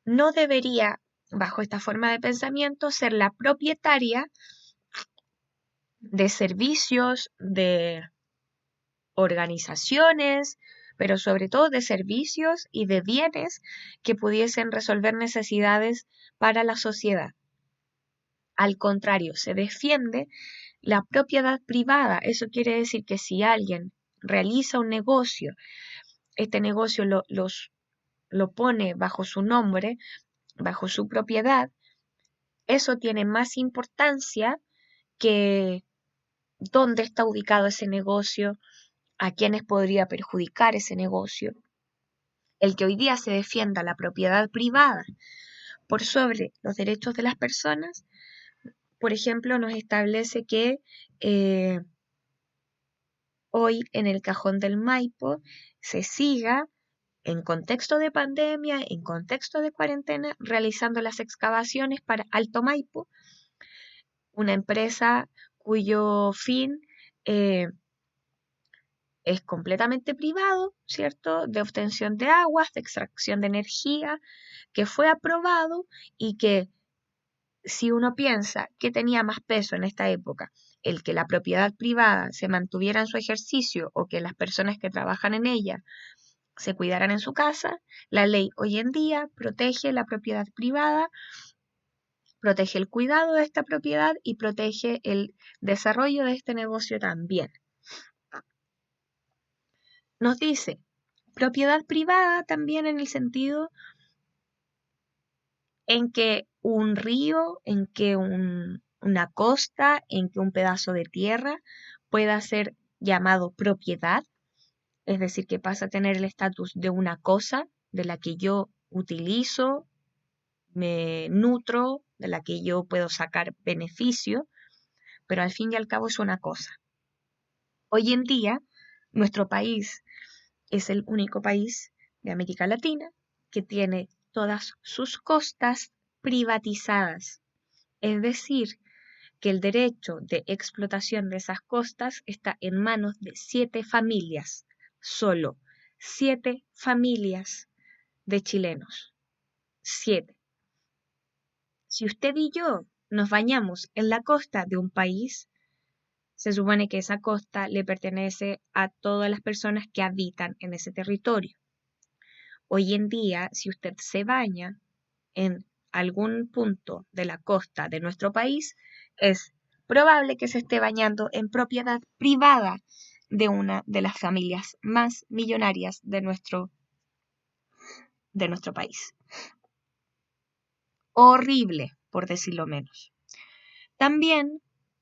no debería, bajo esta forma de pensamiento, ser la propietaria de servicios, de organizaciones, pero sobre todo de servicios y de bienes que pudiesen resolver necesidades para la sociedad. Al contrario, se defiende la propiedad privada. Eso quiere decir que si alguien realiza un negocio, este negocio lo pone bajo su nombre, bajo su propiedad, eso tiene más importancia que dónde está ubicado ese negocio, a quiénes podría perjudicar ese negocio. El que hoy día se defienda la propiedad privada por sobre los derechos de las personas, por ejemplo, nos establece que hoy en el Cajón del Maipo se siga en contexto de pandemia, en contexto de cuarentena, realizando las excavaciones para Alto Maipo, una empresa cuyo fin es completamente privado, ¿cierto? De obtención de aguas, de extracción de energía, que fue aprobado y que si uno piensa que tenía más peso en esta época, el que la propiedad privada se mantuviera en su ejercicio o que las personas que trabajan en ella se cuidaran en su casa, la ley hoy en día protege la propiedad privada, protege el cuidado de esta propiedad y protege el desarrollo de este negocio también. Nos dice propiedad privada también en el sentido en que un río, en que una costa, en que un pedazo de tierra pueda ser llamado propiedad, es decir, que pasa a tener el estatus de una cosa de la que yo utilizo, me nutro, de la que yo puedo sacar beneficio, pero al fin y al cabo es una cosa. Hoy en día, nuestro país es el único país de América Latina que tiene todas sus costas privatizadas. Es decir, que el derecho de explotación de esas costas está en manos de 7 familias, solo 7 familias de chilenos. 7. Si usted y yo nos bañamos en la costa de un país, se supone que esa costa le pertenece a todas las personas que habitan en ese territorio. Hoy en día, si usted se baña en algún punto de la costa de nuestro país, es probable que se esté bañando en propiedad privada de una de las familias más millonarias de nuestro país. Horrible, por decirlo menos. También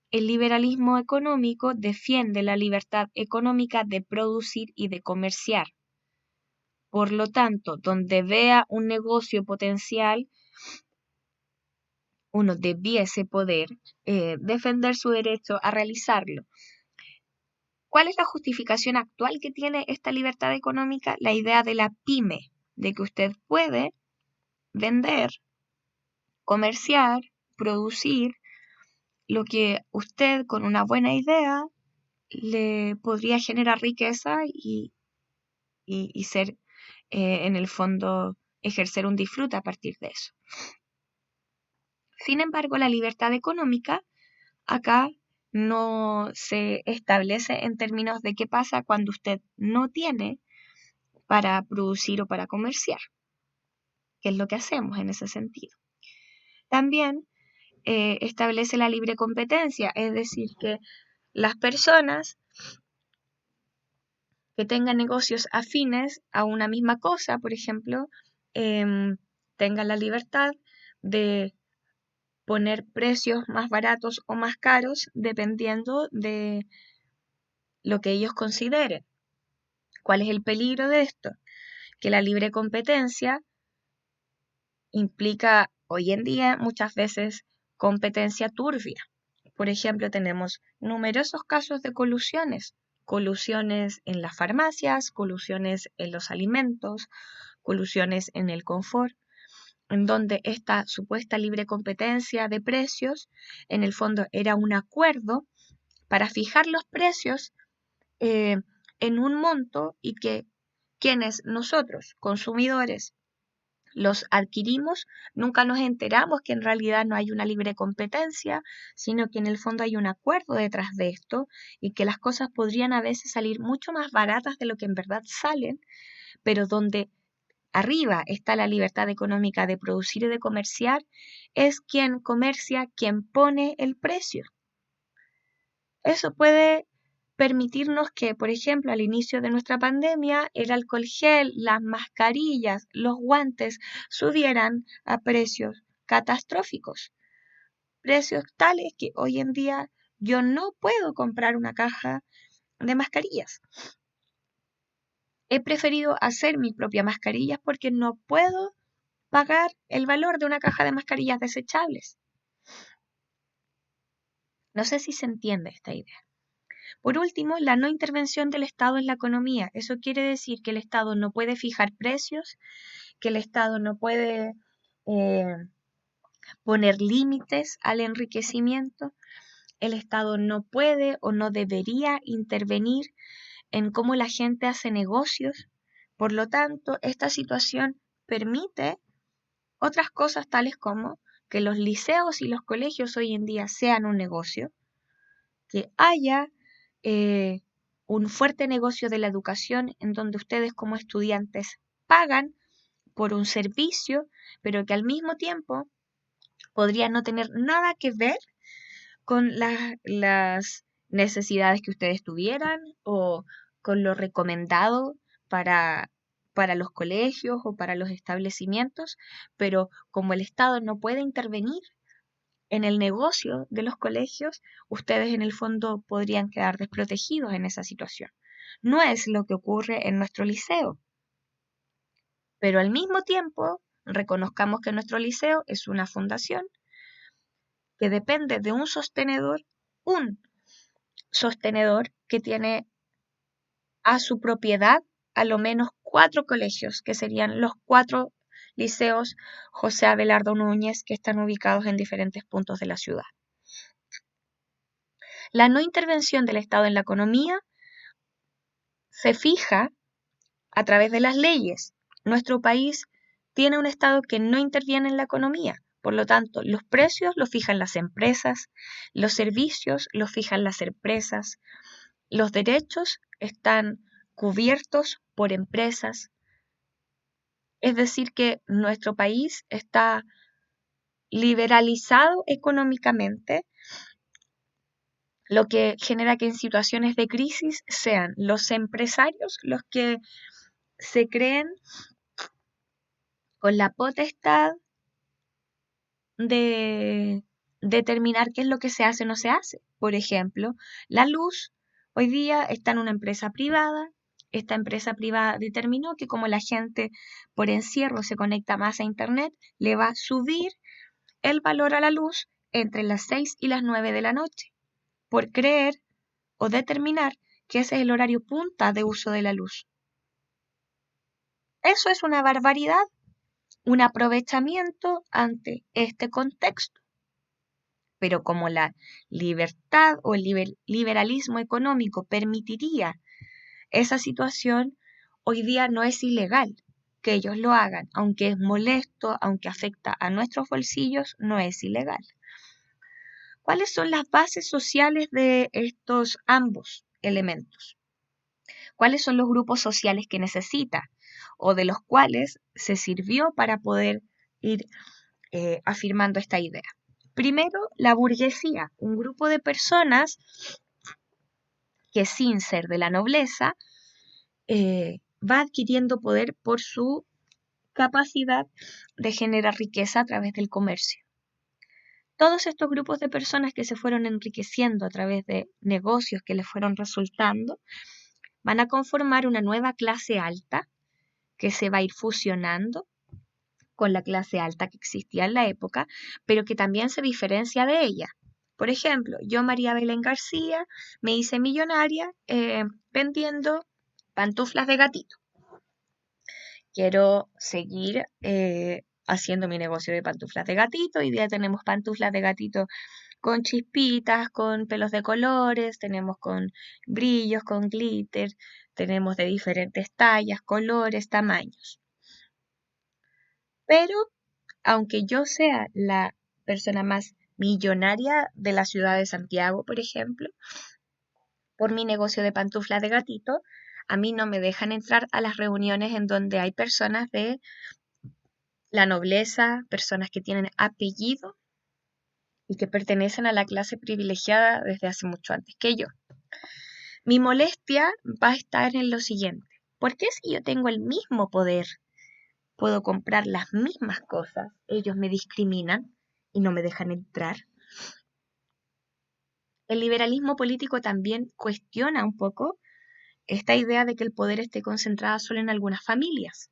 el liberalismo económico defiende la libertad económica de producir y de comerciar. Por lo tanto, donde vea un negocio potencial, uno debiese poder defender su derecho a realizarlo. ¿Cuál es la justificación actual que tiene esta libertad económica? La idea de la pyme, de que usted puede vender, comerciar, producir lo que usted con una buena idea le podría generar riqueza y ser, en el fondo, ejercer un disfrute a partir de eso. Sin embargo, la libertad económica acá no se establece en términos de qué pasa cuando usted no tiene para producir o para comerciar, que es lo que hacemos en ese sentido. También establece la libre competencia, es decir, que las personas que tengan negocios afines a una misma cosa, por ejemplo, tengan la libertad de poner precios más baratos o más caros dependiendo de lo que ellos consideren. ¿Cuál es el peligro de esto? Que la libre competencia implica hoy en día muchas veces competencia turbia. Por ejemplo, tenemos numerosos casos de colusiones en las farmacias, colusiones en los alimentos, colusiones en el confort, en donde esta supuesta libre competencia de precios, en el fondo era un acuerdo para fijar los precios en un monto y que quienes nosotros, consumidores, los adquirimos, nunca nos enteramos que en realidad no hay una libre competencia, sino que en el fondo hay un acuerdo detrás de esto y que las cosas podrían a veces salir mucho más baratas de lo que en verdad salen, pero donde arriba está la libertad económica de producir y de comerciar, es quien comercia, quien pone el precio. Eso puede permitirnos que, por ejemplo, al inicio de nuestra pandemia, el alcohol gel, las mascarillas, los guantes subieran a precios catastróficos. Precios tales que hoy en día yo no puedo comprar una caja de mascarillas. He preferido hacer mis propias mascarillas porque no puedo pagar el valor de una caja de mascarillas desechables. No sé si se entiende esta idea. Por último, la no intervención del Estado en la economía. Eso quiere decir que el Estado no puede fijar precios, que el Estado no puede poner límites al enriquecimiento. El Estado no puede o no debería intervenir en cómo la gente hace negocios. Por lo tanto, esta situación permite otras cosas tales como que los liceos y los colegios hoy en día sean un negocio, que haya un fuerte negocio de la educación en donde ustedes como estudiantes pagan por un servicio, pero que al mismo tiempo podría no tener nada que ver con las necesidades que ustedes tuvieran o con lo recomendado para, para los colegios o para los establecimientos, pero como el Estado no puede intervenir en el negocio de los colegios, ustedes en el fondo podrían quedar desprotegidos en esa situación. No es lo que ocurre en nuestro liceo, pero al mismo tiempo reconozcamos que nuestro liceo es una fundación que depende de un sostenedor que tiene a su propiedad a lo menos 4 colegios, que serían los 4 liceos José Abelardo Núñez, que están ubicados en diferentes puntos de la ciudad. La no intervención del Estado en la economía se fija a través de las leyes. Nuestro país tiene un Estado que no interviene en la economía. Por lo tanto, los precios los fijan las empresas, los servicios los fijan las empresas, los derechos están cubiertos por empresas. Es decir, que nuestro país está liberalizado económicamente, lo que genera que en situaciones de crisis sean los empresarios los que se creen con la potestad de determinar qué es lo que se hace o no se hace. Por ejemplo, la luz hoy día está en una empresa privada. Esta empresa privada determinó que como la gente por encierro se conecta más a internet, le va a subir el valor a la luz entre las 6 y las 9 de la noche, por creer o determinar que ese es el horario punta de uso de la luz. Eso es una barbaridad, un aprovechamiento ante este contexto. Pero como la libertad o el liberalismo económico permitiría esa situación, hoy día no es ilegal que ellos lo hagan, aunque es molesto, aunque afecta a nuestros bolsillos, no es ilegal. ¿Cuáles son las bases sociales de estos ambos elementos? ¿Cuáles son los grupos sociales que necesita o de los cuales se sirvió para poder ir afirmando esta idea? Primero, la burguesía, un grupo de personas que sin ser de la nobleza va adquiriendo poder por su capacidad de generar riqueza a través del comercio. Todos estos grupos de personas que se fueron enriqueciendo a través de negocios que les fueron resultando, van a conformar una nueva clase alta que se va a ir fusionando con la clase alta que existía en la época, pero que también se diferencia de ella. Por ejemplo, yo, María Belén García, me hice millonaria vendiendo pantuflas de gatito. Quiero seguir haciendo mi negocio de pantuflas de gatito. Hoy día tenemos pantuflas de gatito con chispitas, con pelos de colores, tenemos con brillos, con glitter, tenemos de diferentes tallas, colores, tamaños. Pero aunque yo sea la persona más millonaria de la ciudad de Santiago, por ejemplo, por mi negocio de pantuflas de gatito, a mí no me dejan entrar a las reuniones en donde hay personas de la nobleza, personas que tienen apellido y que pertenecen a la clase privilegiada desde hace mucho antes que yo. Mi molestia va a estar en lo siguiente. ¿Por qué si yo tengo el mismo poder, puedo comprar las mismas cosas, ellos me discriminan y no me dejan entrar? El liberalismo político también cuestiona un poco esta idea de que el poder esté concentrado solo en algunas familias.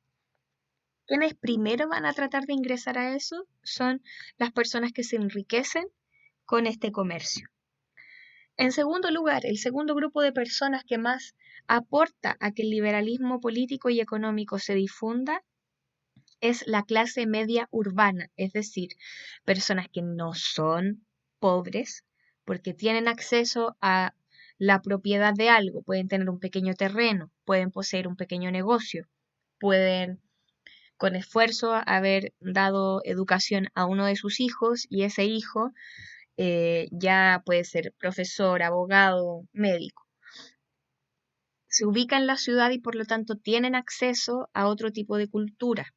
Quienes primero van a tratar de ingresar a eso son las personas que se enriquecen con este comercio. En segundo lugar, el segundo grupo de personas que más aporta a que el liberalismo político y económico se difunda es la clase media urbana, es decir, personas que no son pobres porque tienen acceso a la propiedad de algo, pueden tener un pequeño terreno, pueden poseer un pequeño negocio, pueden con esfuerzo haber dado educación a uno de sus hijos y ese hijo ya puede ser profesor, abogado, médico. Se ubica en la ciudad y por lo tanto tienen acceso a otro tipo de cultura.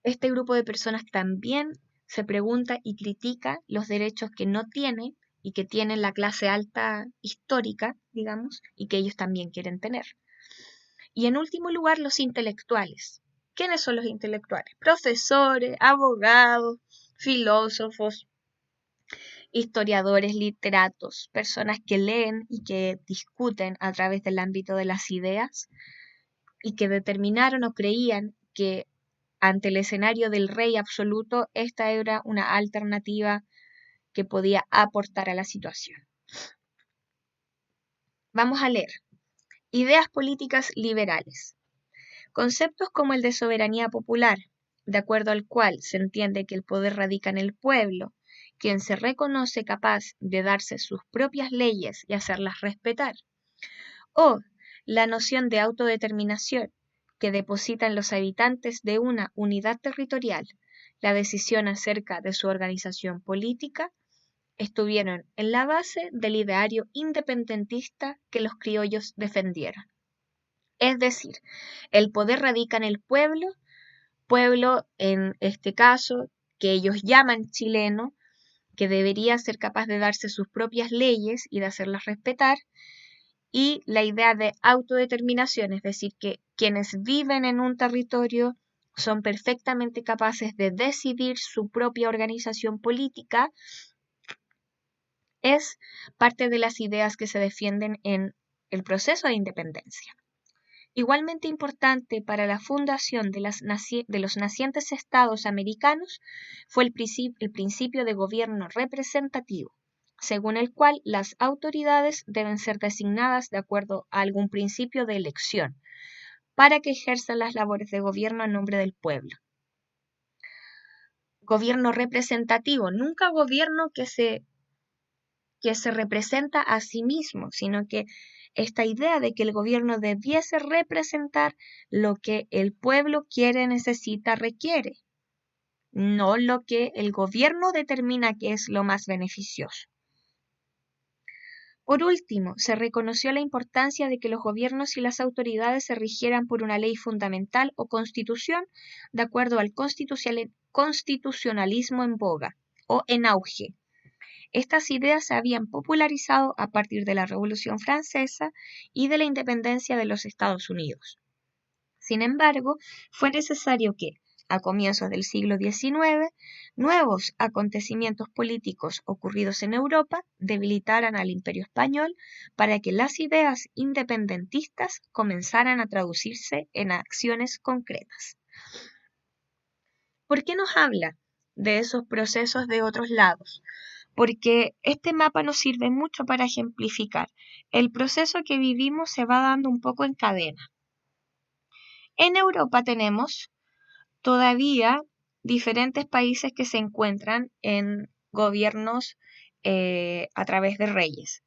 Este grupo de personas también se pregunta y critica los derechos que no tiene y que tiene la clase alta histórica, digamos, y que ellos también quieren tener. Y en último lugar, los intelectuales. ¿Quiénes son los intelectuales? Profesores, abogados, filósofos, historiadores, literatos, personas que leen y que discuten a través del ámbito de las ideas y que determinaron o creían que ante el escenario del rey absoluto, esta era una alternativa que podía aportar a la situación. Vamos a leer. Ideas políticas liberales. Conceptos como el de soberanía popular, de acuerdo al cual se entiende que el poder radica en el pueblo, quien se reconoce capaz de darse sus propias leyes y hacerlas respetar. O la noción de autodeterminación, que deposita en los habitantes de una unidad territorial la decisión acerca de su organización política, estuvieron en la base del ideario independentista que los criollos defendieron. Es decir, el poder radica en el pueblo en este caso, que ellos llaman chileno, que debería ser capaz de darse sus propias leyes y de hacerlas respetar, y la idea de autodeterminación, es decir, que quienes viven en un territorio son perfectamente capaces de decidir su propia organización política, es parte de las ideas que se defienden en el proceso de independencia. Igualmente importante para la fundación de los nacientes estados americanos fue el principio de gobierno representativo, según el cual las autoridades deben ser designadas de acuerdo a algún principio de elección, para que ejerzan las labores de gobierno a nombre del pueblo. Gobierno representativo, nunca gobierno que se representa a sí mismo, sino que esta idea de que el gobierno debiese representar lo que el pueblo quiere, necesita, requiere, no lo que el gobierno determina que es lo más beneficioso. Por último, se reconoció la importancia de que los gobiernos y las autoridades se rigieran por una ley fundamental o constitución de acuerdo al constitucionalismo en boga o en auge. Estas ideas se habían popularizado a partir de la Revolución Francesa y de la independencia de los Estados Unidos. Sin embargo, fue necesario que, a comienzos del siglo XIX, nuevos acontecimientos políticos ocurridos en Europa debilitaran al Imperio Español para que las ideas independentistas comenzaran a traducirse en acciones concretas. ¿Por qué nos habla de esos procesos de otros lados? Porque este mapa nos sirve mucho para ejemplificar. El proceso que vivimos se va dando un poco en cadena. En Europa tenemos todavía diferentes países que se encuentran en gobiernos a través de reyes.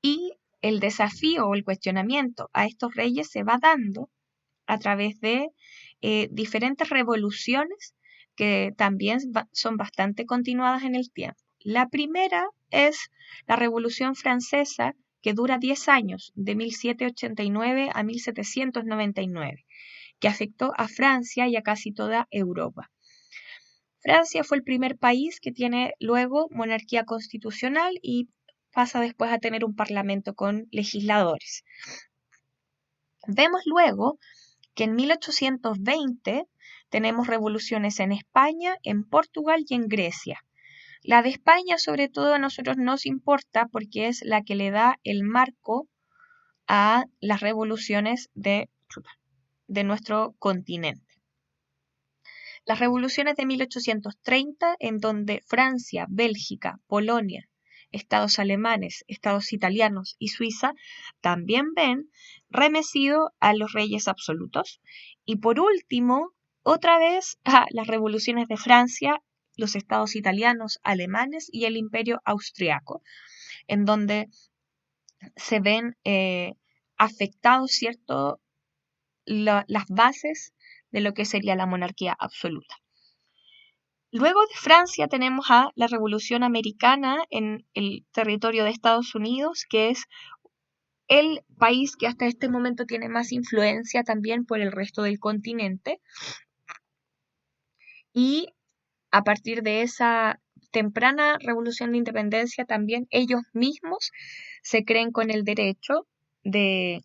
Y el desafío o el cuestionamiento a estos reyes se va dando a través de diferentes revoluciones que también son bastante continuadas en el tiempo. La primera es la Revolución Francesa, que dura 10 años, de 1789 a 1799, que afectó a Francia y a casi toda Europa. Francia fue el primer país que tiene luego monarquía constitucional y pasa después a tener un parlamento con legisladores. Vemos luego que en 1820 tenemos revoluciones en España, en Portugal y en Grecia. La de España, sobre todo, a nosotros nos importa porque es la que le da el marco a las revoluciones de nuestro continente. Las revoluciones de 1830, en donde Francia, Bélgica, Polonia, estados alemanes, estados italianos y Suiza también ven remecido a los reyes absolutos. Y por último, otra vez, las revoluciones de Francia, los estados italianos, alemanes y el imperio austriaco, en donde se ven afectados, ¿cierto?, las bases de lo que sería la monarquía absoluta. Luego de Francia tenemos a la Revolución Americana en el territorio de Estados Unidos, que es el país que hasta este momento tiene más influencia también por el resto del continente. Y a partir de esa temprana revolución de independencia también ellos mismos se creen con el derecho de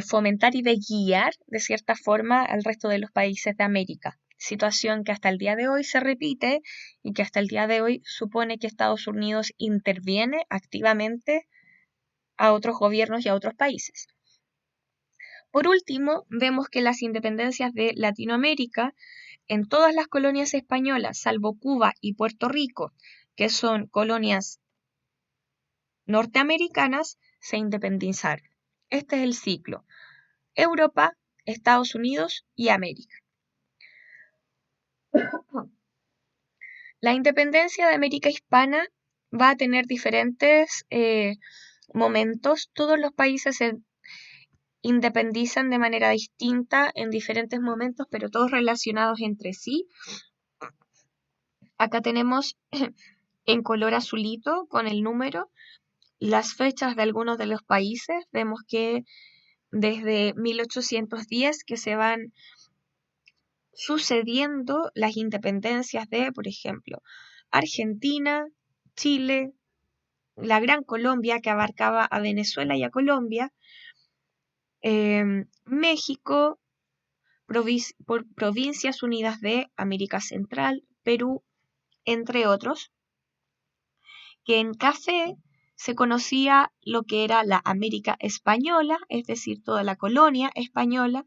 fomentar y de guiar de cierta forma al resto de los países de América. Situación que hasta el día de hoy se repite y que hasta el día de hoy supone que Estados Unidos interviene activamente a otros gobiernos y a otros países. Por último, vemos que las independencias de Latinoamérica, en todas las colonias españolas, salvo Cuba y Puerto Rico, que son colonias norteamericanas, se independizaron. Este es el ciclo. Europa, Estados Unidos y América. La independencia de América Hispana va a tener diferentes momentos. Todos los países se independizan de manera distinta en diferentes momentos, pero todos relacionados entre sí. Acá tenemos en color azulito con el número las fechas de algunos de los países. Vemos que desde 1810 que se van sucediendo las independencias de, por ejemplo, Argentina, Chile, la Gran Colombia que abarcaba a Venezuela y a Colombia, México, Provincias Unidas de América Central, Perú, entre otros, que en café se conocía lo que era la América Española, es decir, toda la colonia española.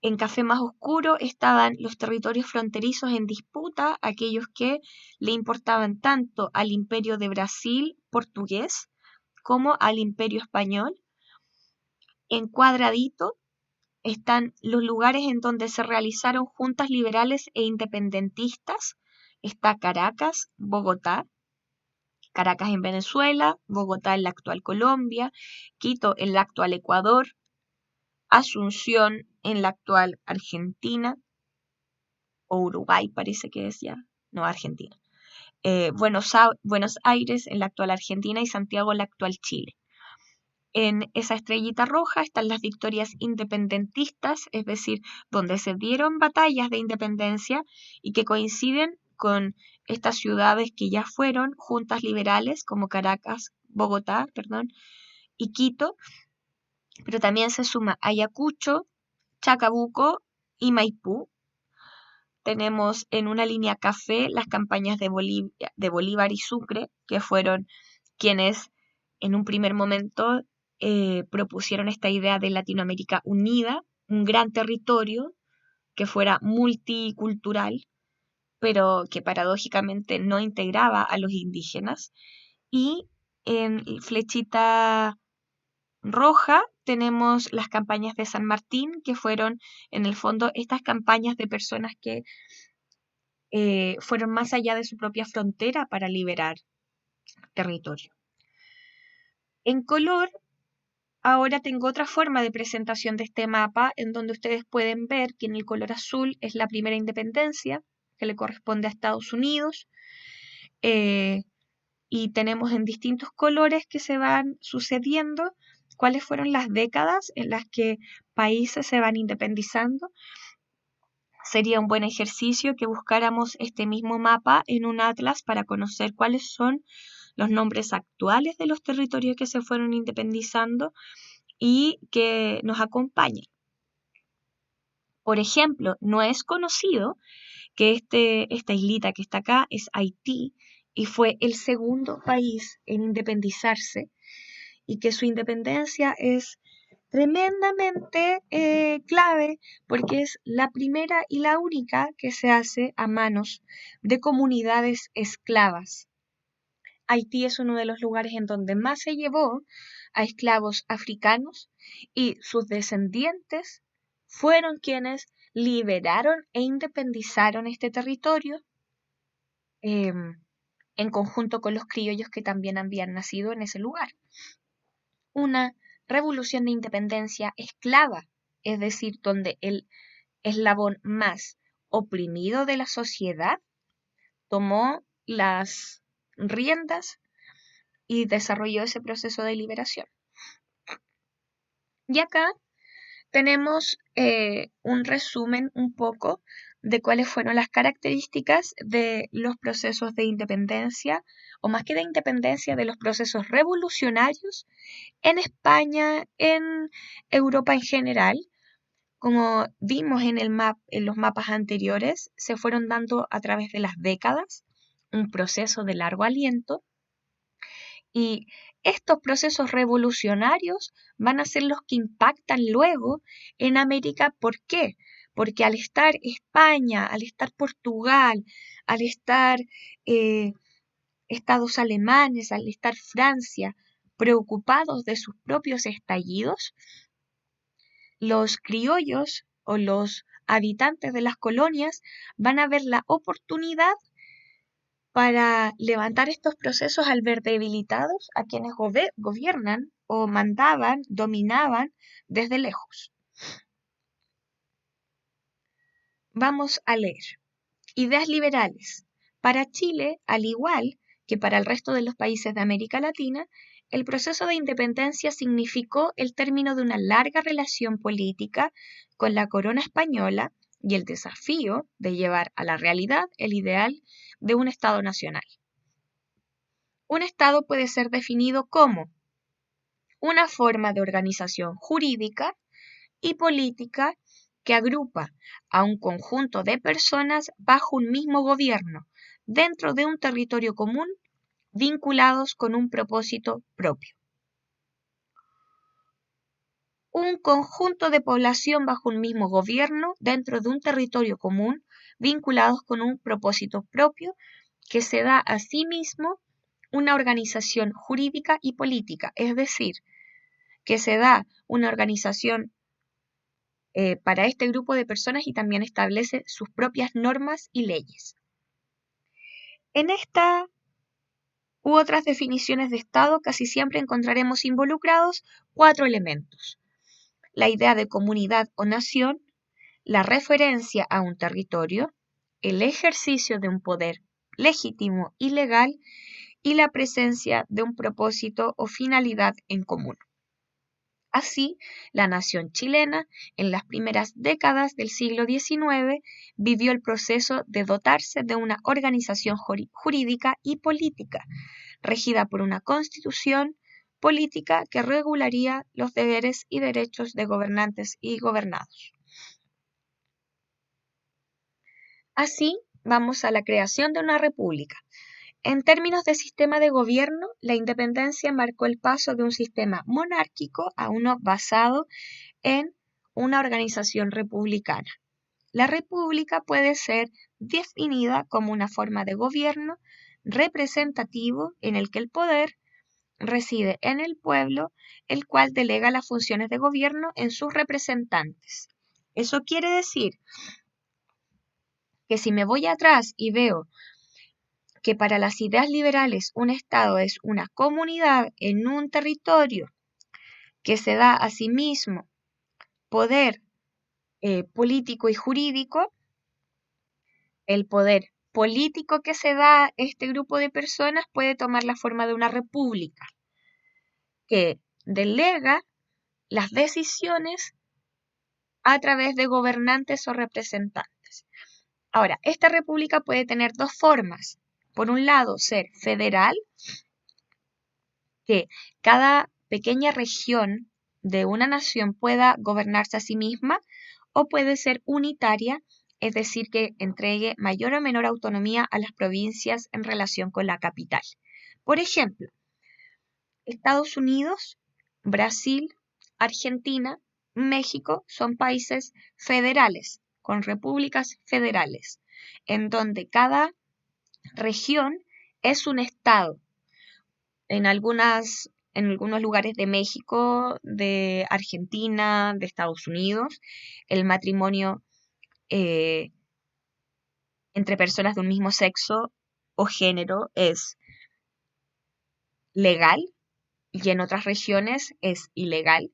En café más oscuro estaban los territorios fronterizos en disputa, aquellos que le importaban tanto al imperio de Brasil portugués como al imperio español. En cuadradito están los lugares en donde se realizaron juntas liberales e independentistas. Está Caracas, Bogotá. Caracas en Venezuela, Bogotá en la actual Colombia, Quito en la actual Ecuador, Asunción en la actual Argentina, o Uruguay parece que es ya, no, Argentina. Buenos Aires en la actual Argentina y Santiago en la actual Chile. En esa estrellita roja están las victorias independentistas, es decir, donde se dieron batallas de independencia y que coinciden con estas ciudades que ya fueron juntas liberales como Bogotá, y Quito, pero también se suma Ayacucho, Chacabuco y Maipú. Tenemos en una línea café las campañas de Bolívar y Sucre, que fueron quienes en un primer momento propusieron esta idea de Latinoamérica unida, un gran territorio que fuera multicultural, pero que paradójicamente no integraba a los indígenas. Y en flechita roja tenemos las campañas de San Martín, que fueron en el fondo estas campañas de personas que fueron más allá de su propia frontera para liberar territorio. En color, ahora tengo otra forma de presentación de este mapa en donde ustedes pueden ver que en el color azul es la primera independencia que le corresponde a Estados Unidos y tenemos en distintos colores que se van sucediendo cuáles fueron las décadas en las que países se van independizando. Sería un buen ejercicio que buscáramos este mismo mapa en un atlas para conocer cuáles son los nombres actuales de los territorios que se fueron independizando y que nos acompañen. Por ejemplo, no es conocido que esta islita que está acá es Haití y fue el segundo país en independizarse y que su independencia es tremendamente clave porque es la primera y la única que se hace a manos de comunidades esclavas. Haití es uno de los lugares en donde más se llevó a esclavos africanos y sus descendientes fueron quienes liberaron e independizaron este territorio en conjunto con los criollos que también habían nacido en ese lugar. Una revolución de independencia esclava, es decir, donde el eslabón más oprimido de la sociedad tomó las riendas y desarrolló ese proceso de liberación. Y acá tenemos un resumen un poco de cuáles fueron las características de los procesos de independencia, o más que de independencia, de los procesos revolucionarios en España, en Europa en general. Como vimos en los mapas anteriores, se fueron dando a través de las décadas, un proceso de largo aliento, y estos procesos revolucionarios van a ser los que impactan luego en América. ¿Por qué? Porque al estar España, al estar Portugal, al estar estados alemanes, al estar Francia preocupados de sus propios estallidos, los criollos o los habitantes de las colonias van a ver la oportunidad para levantar estos procesos al ver debilitados a quienes gobiernan o mandaban, dominaban desde lejos. Vamos a leer. Ideas liberales. Para Chile, al igual que para el resto de los países de América Latina, el proceso de independencia significó el término de una larga relación política con la corona española y el desafío de llevar a la realidad el ideal de un Estado nacional. Un Estado puede ser definido como una forma de organización jurídica y política que agrupa a un conjunto de personas bajo un mismo gobierno, dentro de un territorio común, vinculados con un propósito propio. Un conjunto de población bajo un mismo gobierno, dentro de un territorio común, vinculados con un propósito propio, que se da a sí mismo una organización jurídica y política, es decir, que se da una organización para este grupo de personas y también establece sus propias normas y leyes. En esta u otras definiciones de Estado casi siempre encontraremos involucrados 4 elementos: la idea de comunidad o nación, la referencia a un territorio, el ejercicio de un poder legítimo y legal y la presencia de un propósito o finalidad en común. Así, la nación chilena, en las primeras décadas del siglo XIX, vivió el proceso de dotarse de una organización jurídica y política, regida por una constitución política que regularía los deberes y derechos de gobernantes y gobernados. Así, vamos a la creación de una república. En términos de sistema de gobierno, la independencia marcó el paso de un sistema monárquico a uno basado en una organización republicana. La república puede ser definida como una forma de gobierno representativo en el que el poder reside en el pueblo, el cual delega las funciones de gobierno en sus representantes. Eso quiere decir que si me voy atrás y veo que para las ideas liberales un Estado es una comunidad en un territorio que se da a sí mismo poder político y jurídico, el poder político que se da a este grupo de personas puede tomar la forma de una república que delega las decisiones a través de gobernantes o representantes. Ahora, esta república puede tener dos formas. Por un lado, ser federal, que cada pequeña región de una nación pueda gobernarse a sí misma, o puede ser unitaria, es decir, que entregue mayor o menor autonomía a las provincias en relación con la capital. Por ejemplo, Estados Unidos, Brasil, Argentina, México son países federales, con repúblicas federales, en donde cada región es un estado. En algunos lugares de México, de Argentina, de Estados Unidos, el matrimonio entre personas de un mismo sexo o género es legal y en otras regiones es ilegal.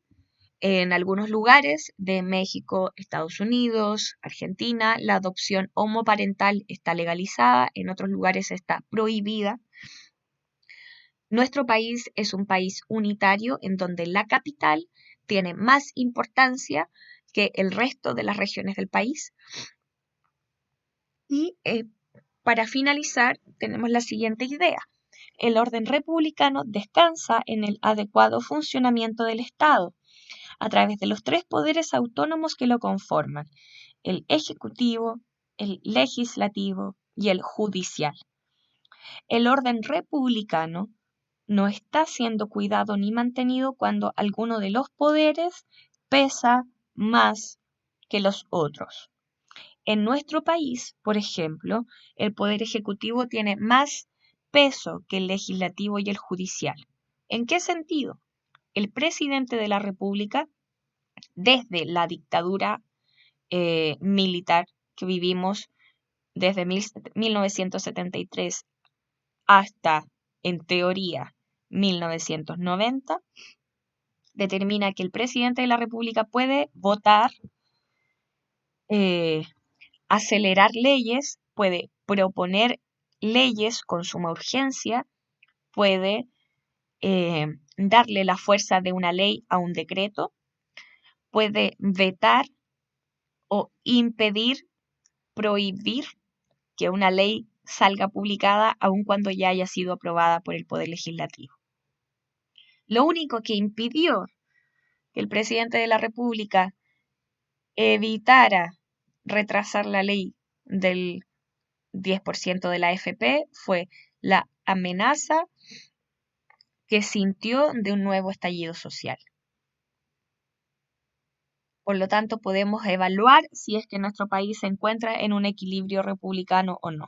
En algunos lugares de México, Estados Unidos, Argentina, la adopción homoparental está legalizada, en otros lugares está prohibida. Nuestro país es un país unitario en donde la capital tiene más importancia que el resto de las regiones del país. Y para finalizar, tenemos la siguiente idea. El orden republicano descansa en el adecuado funcionamiento del Estado, a través de los 3 poderes autónomos que lo conforman: el ejecutivo, el legislativo y el judicial. El orden republicano no está siendo cuidado ni mantenido cuando alguno de los poderes pesa más que los otros. En nuestro país, por ejemplo, el poder ejecutivo tiene más peso que el legislativo y el judicial. ¿En qué sentido? El presidente de la República, desde la dictadura militar que vivimos desde 1973 hasta, en teoría, 1990, determina que el presidente de la República puede votar, acelerar leyes, puede proponer leyes con suma urgencia, puede darle la fuerza de una ley a un decreto, puede vetar o impedir, prohibir que una ley salga publicada aun cuando ya haya sido aprobada por el Poder Legislativo. Lo único que impidió que el presidente de la República evitara retrasar la ley del 10% de la AFP fue la amenaza que sintió de un nuevo estallido social. Por lo tanto, podemos evaluar si es que nuestro país se encuentra en un equilibrio republicano o no.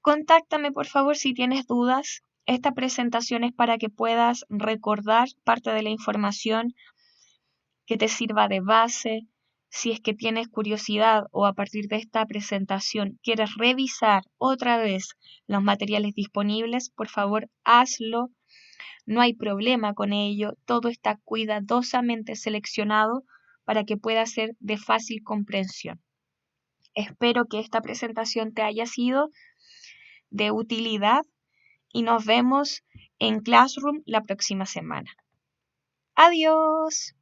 Contáctame, por favor, si tienes dudas. Esta presentación es para que puedas recordar parte de la información que te sirva de base. Si es que tienes curiosidad o a partir de esta presentación quieres revisar otra vez los materiales disponibles, por favor, hazlo. No hay problema con ello. Todo está cuidadosamente seleccionado para que pueda ser de fácil comprensión. Espero que esta presentación te haya sido de utilidad y nos vemos en Classroom la próxima semana. Adiós.